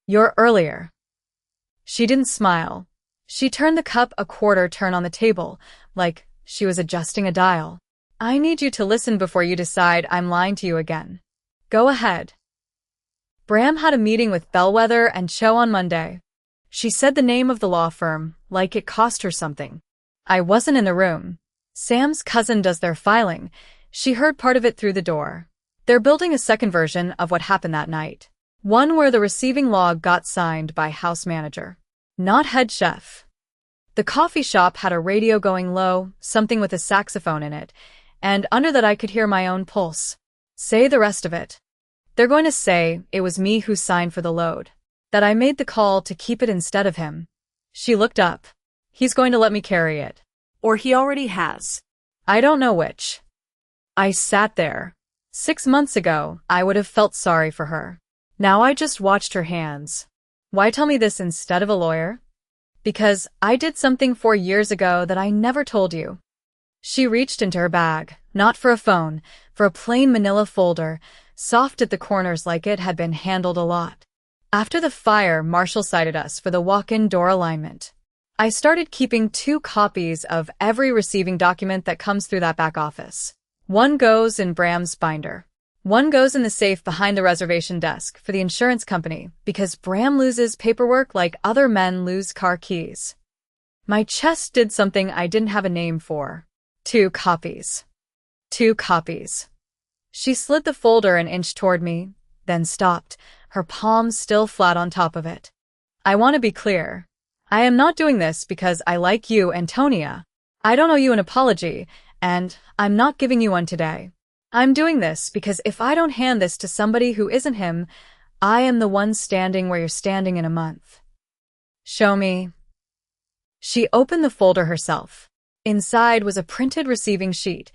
You're earlier. She didn't smile. She turned the cup a quarter turn on the table, like she was adjusting a dial. I need you to listen before you decide I'm lying to you again. Go ahead. Bram had a meeting with Bellwether and Cho on Monday. She said the name of the law firm, like it cost her something. I wasn't in the room. Sam's cousin does their filing. She heard part of it through the door. They're building a second version of what happened that night. One where the receiving log got signed by house manager, not head chef. The coffee shop had a radio going low, something with a saxophone in it, and under that I could hear my own pulse. Say the rest of it. They're going to say it was me who signed for the load, that I made the call to keep it instead of him. She looked up. He's going to let me carry it. Or he already has. I don't know which. I sat there. 6 months ago, I would have felt sorry for her. Now I just watched her hands. Why tell me this instead of a lawyer? Because I did something 4 years ago that I never told you. She reached into her bag, not for a phone, for a plain manila folder, soft at the corners like it had been handled a lot. After the fire, Marshall cited us for the walk-in door alignment. I started keeping 2 copies of every receiving document that comes through that back office. One goes in Bram's binder. One goes in the safe behind the reservation desk for the insurance company because Bram loses paperwork like other men lose car keys. My chest did something I didn't have a name for. 2 copies. 2 copies. She slid the folder an inch toward me, then stopped, her palms still flat on top of it. I want to be clear. I am not doing this because I like you, Antonia. I don't owe you an apology, and I'm not giving you one today. I'm doing this because if I don't hand this to somebody who isn't him, I am the one standing where you're standing in a month. Show me. She opened the folder herself. Inside was a printed receiving sheet,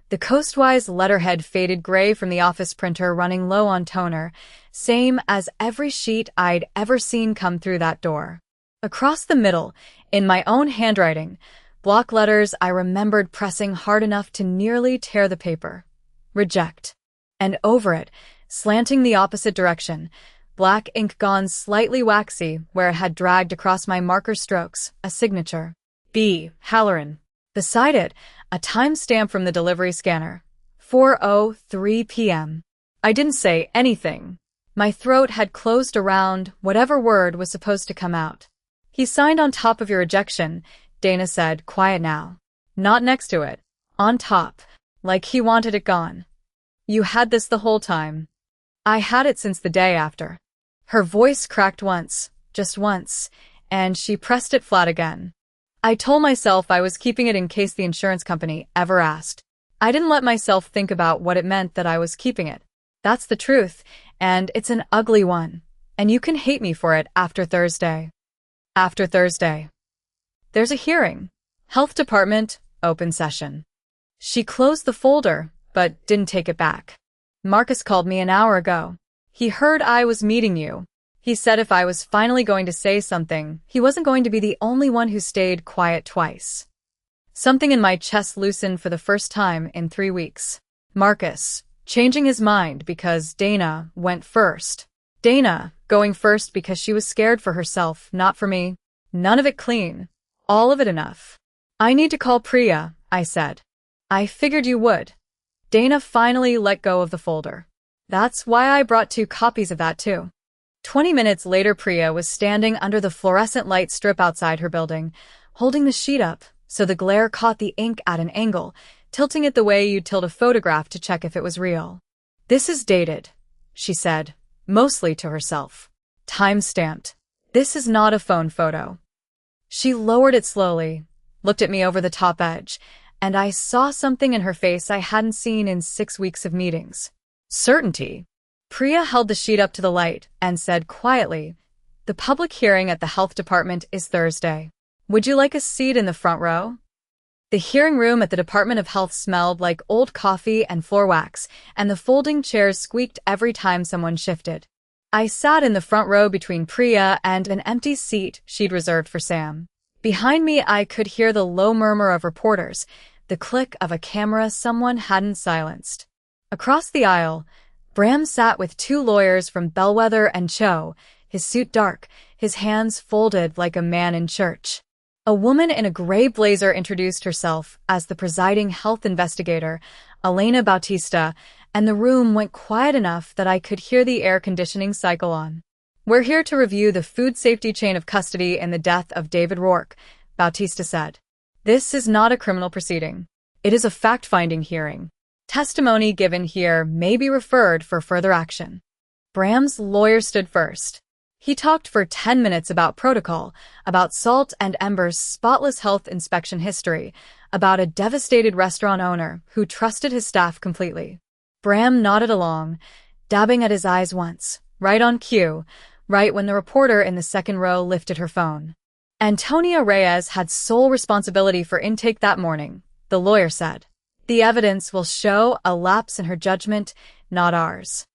the coastwise letterhead faded gray from the office printer running low on toner, same as every sheet I'd ever seen come through that door. Across the middle, in my own handwriting, block letters I remembered pressing hard enough to nearly tear the paper. Reject. And over it, slanting the opposite direction, black ink gone slightly waxy where it had dragged across my marker strokes, a signature. B. Halloran. Beside it, a timestamp from the delivery scanner. 4:03 p.m. I didn't say anything. My throat had closed around whatever word was supposed to come out. He signed on top of your rejection, Dana said, quiet now. Not next to it. On top. Like he wanted it gone. You had this the whole time. I had it since the day after. Her voice cracked once, just once, and she pressed it flat again. I told myself I was keeping it in case the insurance company ever asked. I didn't let myself think about what it meant that I was keeping it. That's the truth, and it's an ugly one. And you can hate me for it after Thursday. After Thursday. There's a hearing. Health Department, open session. She closed the folder, but didn't take it back. Marcus called me an hour ago. He heard I was meeting you. He said if I was finally going to say something, he wasn't going to be the only one who stayed quiet twice. Something in my chest loosened for the first time in 3 weeks. Marcus, changing his mind because Dana went first. Dana, going first because she was scared for herself, not for me. None of it clean. All of it enough. I need to call Priya, I said. I figured you would. Dana finally let go of the folder. That's why I brought 2 copies of that too. 20 minutes later, Priya was standing under the fluorescent light strip outside her building, holding the sheet up so the glare caught the ink at an angle, tilting it the way you'd tilt a photograph to check if it was real. This is dated, she said, mostly to herself. Time-stamped. This is not a phone photo. She lowered it slowly, looked at me over the top edge, and I saw something in her face I hadn't seen in 6 weeks of meetings. Certainty. Priya held the sheet up to the light and said quietly, the public hearing at the health department is Thursday. Would you like a seat in the front row? The hearing room at the Department of Health smelled like old coffee and floor wax, and the folding chairs squeaked every time someone shifted. I sat in the front row between Priya and an empty seat she'd reserved for Sam. Behind me, I could hear the low murmur of reporters, the click of a camera someone hadn't silenced. Across the aisle, Bram sat with two lawyers from Bellwether and Cho, his suit dark, his hands folded like a man in church. A woman in a gray blazer introduced herself as the presiding health investigator, Elena Bautista, and the room went quiet enough that I could hear the air conditioning cycle on. "We're here to review the food safety chain of custody in the death of David Rourke," Bautista said. "This is not a criminal proceeding. It is a fact-finding hearing. Testimony given here may be referred for further action." Bram's lawyer stood first. He talked for 10 minutes about protocol, about Salt and Ember's spotless health inspection history, about a devastated restaurant owner who trusted his staff completely. Bram nodded along, dabbing at his eyes once, right on cue, right when the reporter in the second row lifted her phone. "Antonia Reyes had sole responsibility for intake that morning," the lawyer said. "The evidence will show a lapse in her judgment, not ours."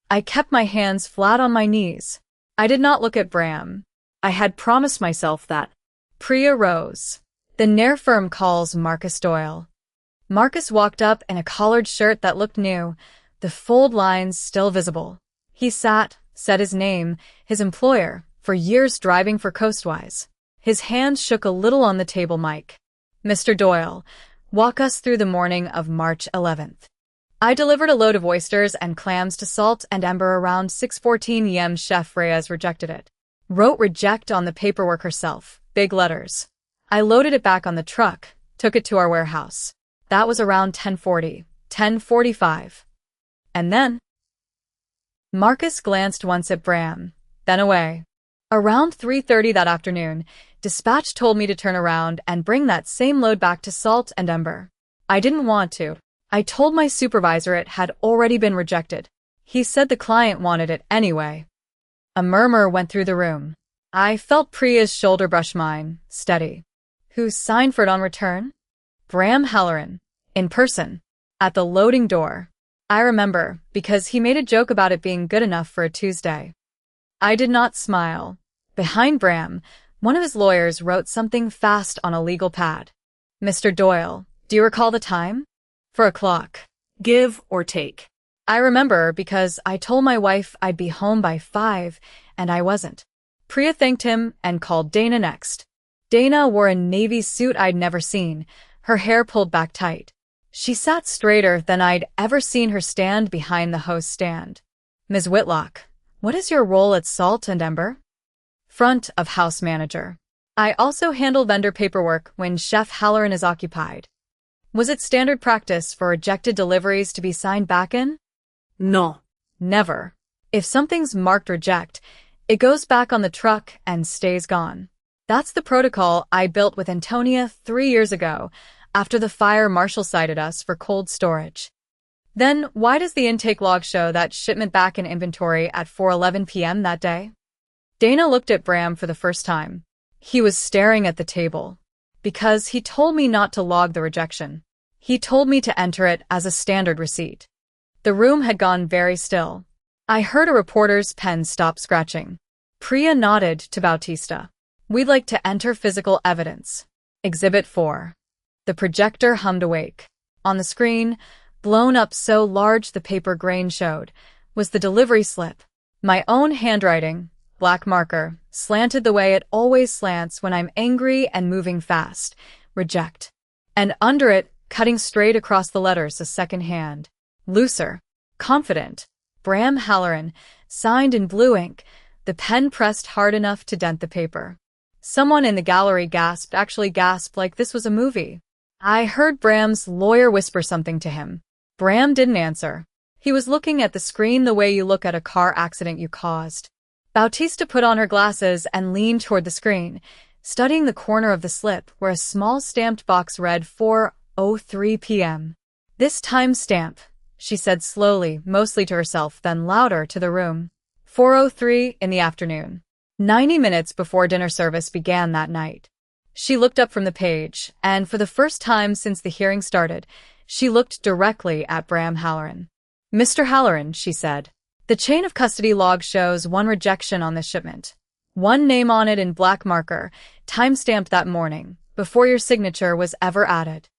I kept my hands flat on my knees. I did not look at Bram. I had promised myself that. Priya rose. "The Nair firm calls Marcus Doyle." Marcus walked up in a collared shirt that looked new, the fold lines still visible. He sat, said his name, his employer, for years driving for Coastwise. His hand shook a little on the table mic. "Mr. Doyle, walk us through the morning of March 11th. I delivered a load of oysters and clams to Salt and Ember around 6:14 a.m. Chef Reyes rejected it. Wrote reject on the paperwork herself, big letters. I loaded it back on the truck, took it to our warehouse. That was around 10:40, 10:45. And then?" Marcus glanced once at Bram, then away. "Around 3:30 that afternoon, dispatch told me to turn around and bring that same load back to Salt and Ember. I didn't want to. I told my supervisor it had already been rejected. He said the client wanted it anyway." A murmur went through the room. I felt Priya's shoulder brush mine, steady. "Who signed for it on return?" "Bram Halloran. In person. At the loading door. I remember, because he made a joke about it being good enough for a Tuesday." I did not smile. Behind Bram, one of his lawyers wrote something fast on a legal pad. "Mr. Doyle, do you recall the time?" "For a clock. Give or take." I remember because I told my wife I'd be home by 5, and I wasn't. Priya thanked him and called Dana next. Dana wore a navy suit I'd never seen, her hair pulled back tight. She sat straighter than I'd ever seen her stand behind the host stand. "Ms. Whitlock, what is your role at Salt and Ember?" "Front of house manager. I also handle vendor paperwork when Chef Halloran is occupied." "Was it standard practice for rejected deliveries to be signed back in?" No. "Never. If something's marked reject, it goes back on the truck and stays gone. That's the protocol I built with Antonia 3 years ago, after the fire marshal cited us for cold storage." "Then why does the intake log show that shipment back in inventory at 4:11 p.m. that day?" Dana looked at Bram for the first time. He was staring at the table. "Because he told me not to log the rejection. He told me to enter it as a standard receipt." The room had gone very still. I heard a reporter's pen stop scratching. Priya nodded to Bautista. "We'd like to enter physical evidence. Exhibit 4. The projector hummed awake. On the screen, blown up so large the paper grain showed, was the delivery slip. My own handwriting, black marker, slanted the way it always slants when I'm angry and moving fast. Reject. And under it, cutting straight across the letters, a second hand. Looser. Confident. Bram Halloran, signed in blue ink, the pen pressed hard enough to dent the paper. Someone in the gallery gasped, actually gasped like this was a movie. I heard Bram's lawyer whisper something to him. Bram didn't answer. He was looking at the screen the way you look at a car accident you caused. Bautista put on her glasses and leaned toward the screen, studying the corner of the slip where a small stamped box read 4:03 p.m. "This time stamp," she said slowly, mostly to herself, then louder to the room. 4:03 in the afternoon. 90 minutes before dinner service began that night. She looked up from the page, and for the first time since the hearing started, she looked directly at Bram Halloran. "Mr. Halloran," she said, "the chain of custody log shows one rejection on this shipment. One name on it in black marker, time-stamped that morning, before your signature was ever added."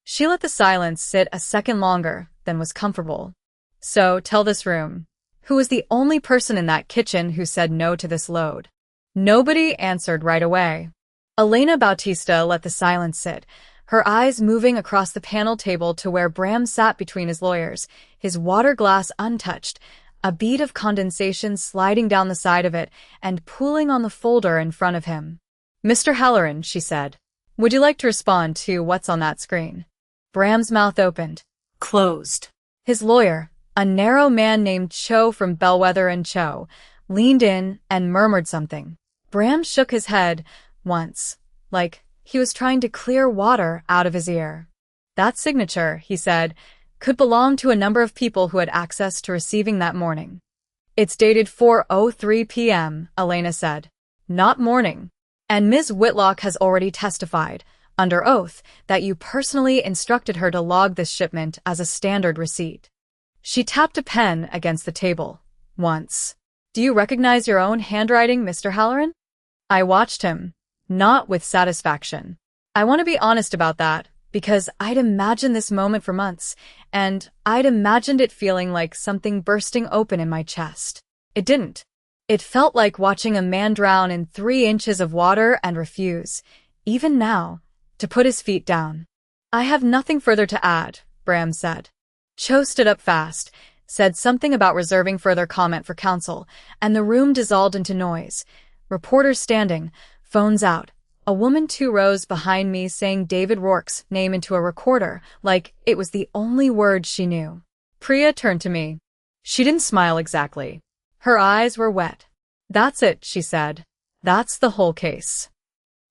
She let the silence sit a second longer than was comfortable. "So, tell this room, who was the only person in that kitchen who said no to this load?" Nobody answered right away. Elena Bautista let the silence sit, her eyes moving across the panel table to where Bram sat between his lawyers, his water glass untouched, a bead of condensation sliding down the side of it and pooling on the folder in front of him. "Mr. Halloran," she said, "would you like to respond to what's on that screen?" Bram's mouth opened. Closed. His lawyer, a narrow man named Cho from Bellwether and Cho, leaned in and murmured something. Bram shook his head once, like he was trying to clear water out of his ear. "That signature," he said, "could belong to a number of people who had access to receiving that morning." "It's dated 4:03 p.m., Elena said. "Not morning. And Ms. Whitlock has already testified, under oath, that you personally instructed her to log this shipment as a standard receipt." She tapped a pen against the table. Once. "Do you recognize your own handwriting, Mr. Halloran?" I watched him. Not with satisfaction. I want to be honest about that, because I'd imagined this moment for months, and I'd imagined it feeling like something bursting open in my chest. It didn't. It felt like watching a man drown in 3 inches of water and refuse, even now, to put his feet down. "I have nothing further to add," Bram said. Cho stood up fast, said something about reserving further comment for counsel, and the room dissolved into noise. Reporters standing, phones out. A woman 2 rows behind me saying David Rourke's name into a recorder, like it was the only word she knew. Priya turned to me. She didn't smile exactly. Her eyes were wet. "That's it," she said. "That's the whole case."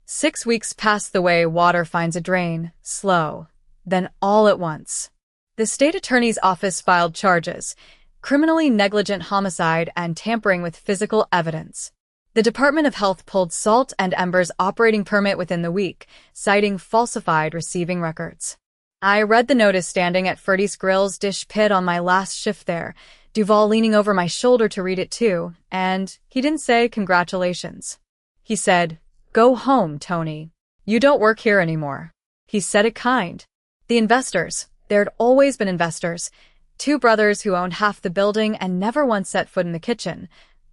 6 weeks passed the way water finds a drain, slow. Then all at once. The state attorney's office filed charges, criminally negligent homicide and tampering with physical evidence. The Department of Health pulled Salt and Ember's operating permit within the week, citing falsified receiving records. I read the notice standing at Ferdy's Grill's dish pit on my last shift there, Duval leaning over my shoulder to read it too, and he didn't say congratulations. He said, "Go home, Tony. You don't work here anymore." He said it kind. The investors, there'd always been investors, 2 brothers who owned half the building and never once set foot in the kitchen,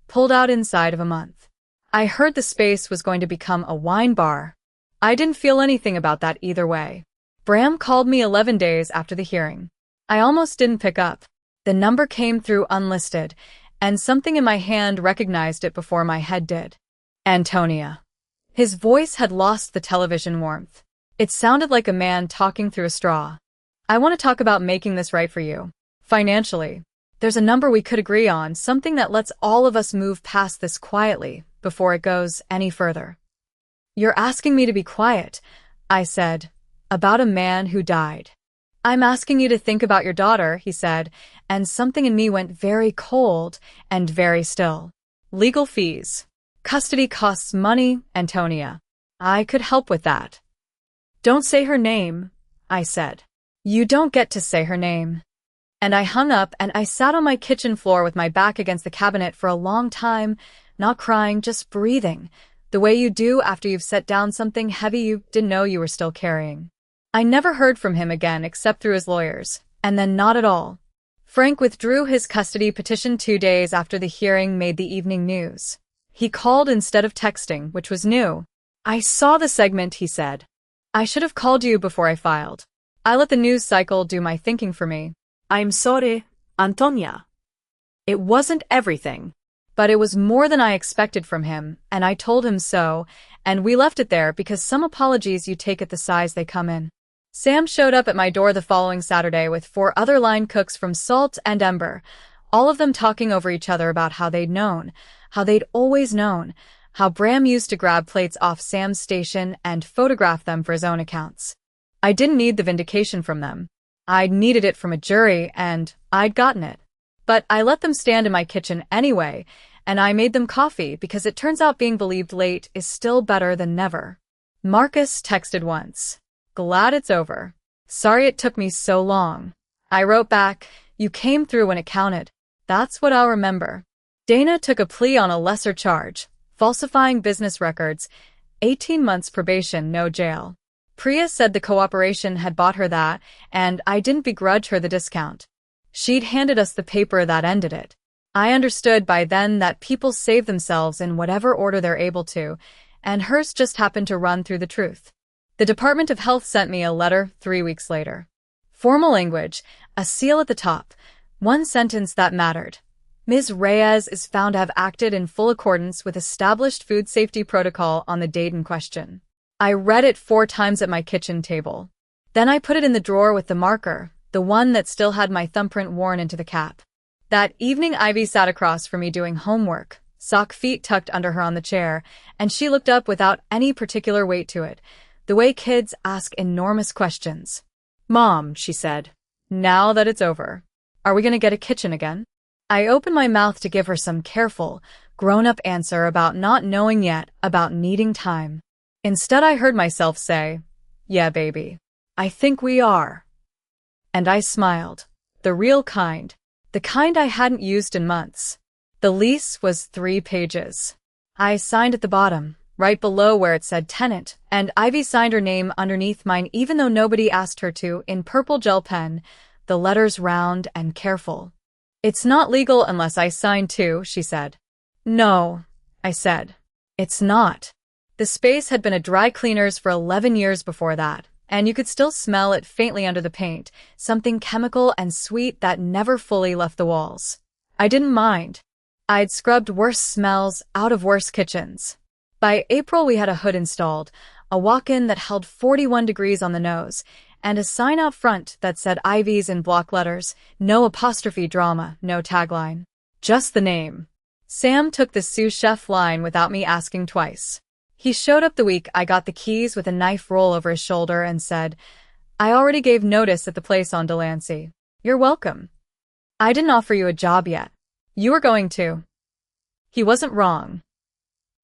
pulled out inside of a month. I heard the space was going to become a wine bar. I didn't feel anything about that either way. Bram called me 11 days after the hearing. I almost didn't pick up. The number came through unlisted, and something in my hand recognized it before my head did. Antonia. His voice had lost the television warmth. It sounded like a man talking through a straw. "I want to talk about making this right for you. Financially. There's a number we could agree on, something that lets all of us move past this quietly, before it goes any further." "You're asking me to be quiet," I said, "about a man who died." "I'm asking you to think about your daughter," he said, and something in me went very cold and very still. "Legal fees. Custody costs money, Antonia. I could help with that." "Don't say her name," I said. "You don't get to say her name." And I hung up and I sat on my kitchen floor with my back against the cabinet for a long time, not crying, just breathing, the way you do after you've set down something heavy you didn't know you were still carrying. I never heard from him again except through his lawyers, and then not at all. Frank withdrew his custody petition 2 days after the hearing made the evening news. He called instead of texting, which was new. "I saw the segment," he said. "I should have called you before I filed. I let the news cycle do my thinking for me." "I'm sorry, Antonia." It wasn't everything. But it was more than I expected from him, and I told him so, and we left it there because some apologies you take at the size they come in. Sam showed up at my door the following Saturday with 4 other line cooks from Salt and Ember, all of them talking over each other about how they'd known, how they'd always known, how Bram used to grab plates off Sam's station and photograph them for his own accounts. I didn't need the vindication from them. I'd needed it from a jury, and I'd gotten it. But I let them stand in my kitchen anyway, and I made them coffee because it turns out being believed late is still better than never. Marcus texted once. Glad it's over. Sorry it took me so long. I wrote back, you came through when it counted. That's what I'll remember. Dana took a plea on a lesser charge, falsifying business records, 18 months probation, no jail. Priya said the cooperation had bought her that, and I didn't begrudge her the discount. She'd handed us the paper that ended it. I understood by then that people save themselves in whatever order they're able to, and hers just happened to run through the truth. The Department of Health sent me a letter 3 weeks later. Formal language, a seal at the top, one sentence that mattered. Ms. Reyes is found to have acted in full accordance with established food safety protocol on the date in question. I read it 4 times at my kitchen table. Then I put it in the drawer with the marker, the one that still had my thumbprint worn into the cap. That evening Ivy sat across from me doing homework, sock feet tucked under her on the chair, and she looked up without any particular weight to it, the way kids ask enormous questions. Mom, she said, now that it's over, are we going to get a kitchen again? I opened my mouth to give her some careful, grown-up answer about not knowing yet, about needing time. Instead I heard myself say, yeah, baby, I think we are. And I smiled. The real kind. The kind I hadn't used in months. The lease was 3 pages. I signed at the bottom, right below where it said tenant, and Ivy signed her name underneath mine even though nobody asked her to, in purple gel pen, the letters round and careful. It's not legal unless I sign too, she said. No, I said. It's not. The space had been a dry cleaner's for 11 years before that, and you could still smell it faintly under the paint, something chemical and sweet that never fully left the walls. I didn't mind. I'd scrubbed worse smells out of worse kitchens. By April we had a hood installed, a walk-in that held 41 degrees on the nose, and a sign out front that said Ivy's in block letters, no apostrophe drama, no tagline. Just the name. Sam took the sous chef line without me asking twice. He showed up the week I got the keys with a knife roll over his shoulder and said, I already gave notice at the place on Delancey. You're welcome. I didn't offer you a job yet. You were going to. He wasn't wrong.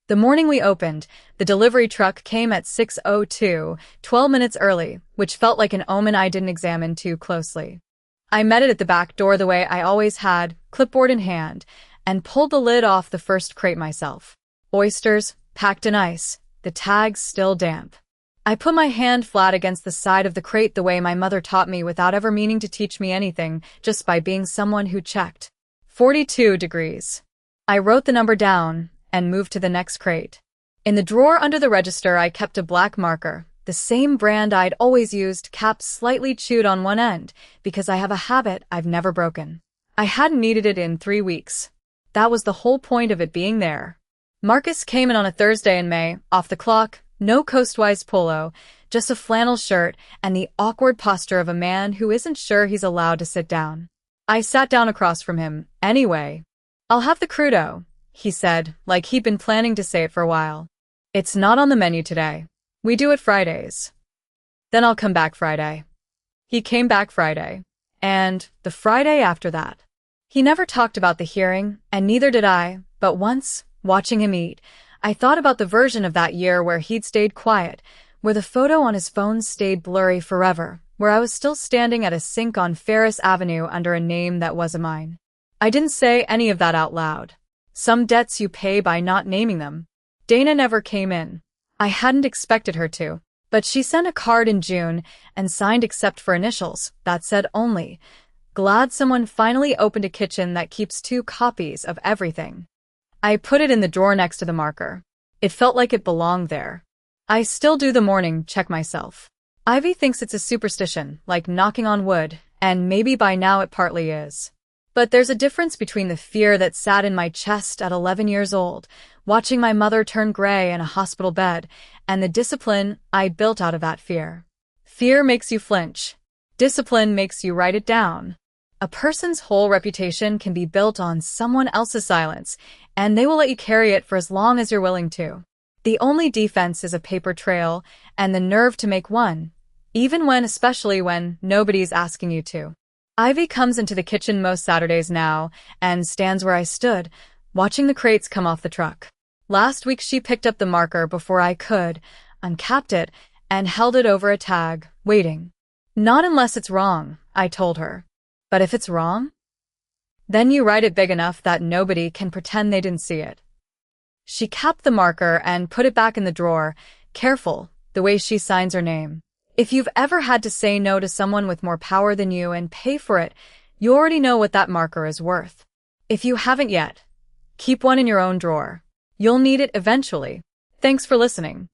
The morning we opened, the delivery truck came at 6:02, 12 minutes early, which felt like an omen I didn't examine too closely. I met it at the back door the way I always had, clipboard in hand, and pulled the lid off the first crate myself. Oysters, packed in ice, the tags still damp. I put my hand flat against the side of the crate the way my mother taught me without ever meaning to teach me anything, just by being someone who checked. 42 degrees. I wrote the number down and moved to the next crate. In the drawer under the register I kept a black marker, the same brand I'd always used, cap slightly chewed on one end, because I have a habit I've never broken. I hadn't needed it in 3 weeks. That was the whole point of it being there. Marcus came in on a Thursday in May, off the clock, no coastwise polo, just a flannel shirt and the awkward posture of a man who isn't sure he's allowed to sit down. I sat down across from him, anyway. I'll have the crudo, he said, like he'd been planning to say it for a while. It's not on the menu today. We do it Fridays. Then I'll come back Friday. He came back Friday. And the Friday after that. He never talked about the hearing, and neither did I, but once, watching him eat, I thought about the version of that year where he'd stayed quiet, where the photo on his phone stayed blurry forever, where I was still standing at a sink on Ferris Avenue under a name that wasn't mine. I didn't say any of that out loud. Some debts you pay by not naming them. Dana never came in. I hadn't expected her to, but she sent a card in June and signed except for initials that said only, glad someone finally opened a kitchen that keeps 2 copies of everything. I put it in the drawer next to the marker. It felt like it belonged there. I still do the morning check myself. Ivy thinks it's a superstition, like knocking on wood, and maybe by now it partly is. But there's a difference between the fear that sat in my chest at 11 years old, watching my mother turn gray in a hospital bed, and the discipline I built out of that fear. Fear makes you flinch. Discipline makes you write it down. A person's whole reputation can be built on someone else's silence, and they will let you carry it for as long as you're willing to. The only defense is a paper trail and the nerve to make one, especially when nobody's asking you to. Ivy comes into the kitchen most Saturdays now and stands where I stood, watching the crates come off the truck. Last week she picked up the marker before I could. uncapped it, and held it over a tag, waiting. Not unless it's wrong, I told her. But if it's wrong? Then you write it big enough that nobody can pretend they didn't see it. She capped the marker and put it back in the drawer, careful, the way she signs her name. If you've ever had to say no to someone with more power than you and pay for it, you already know what that marker is worth. If you haven't yet, keep one in your own drawer. You'll need it eventually. Thanks for listening.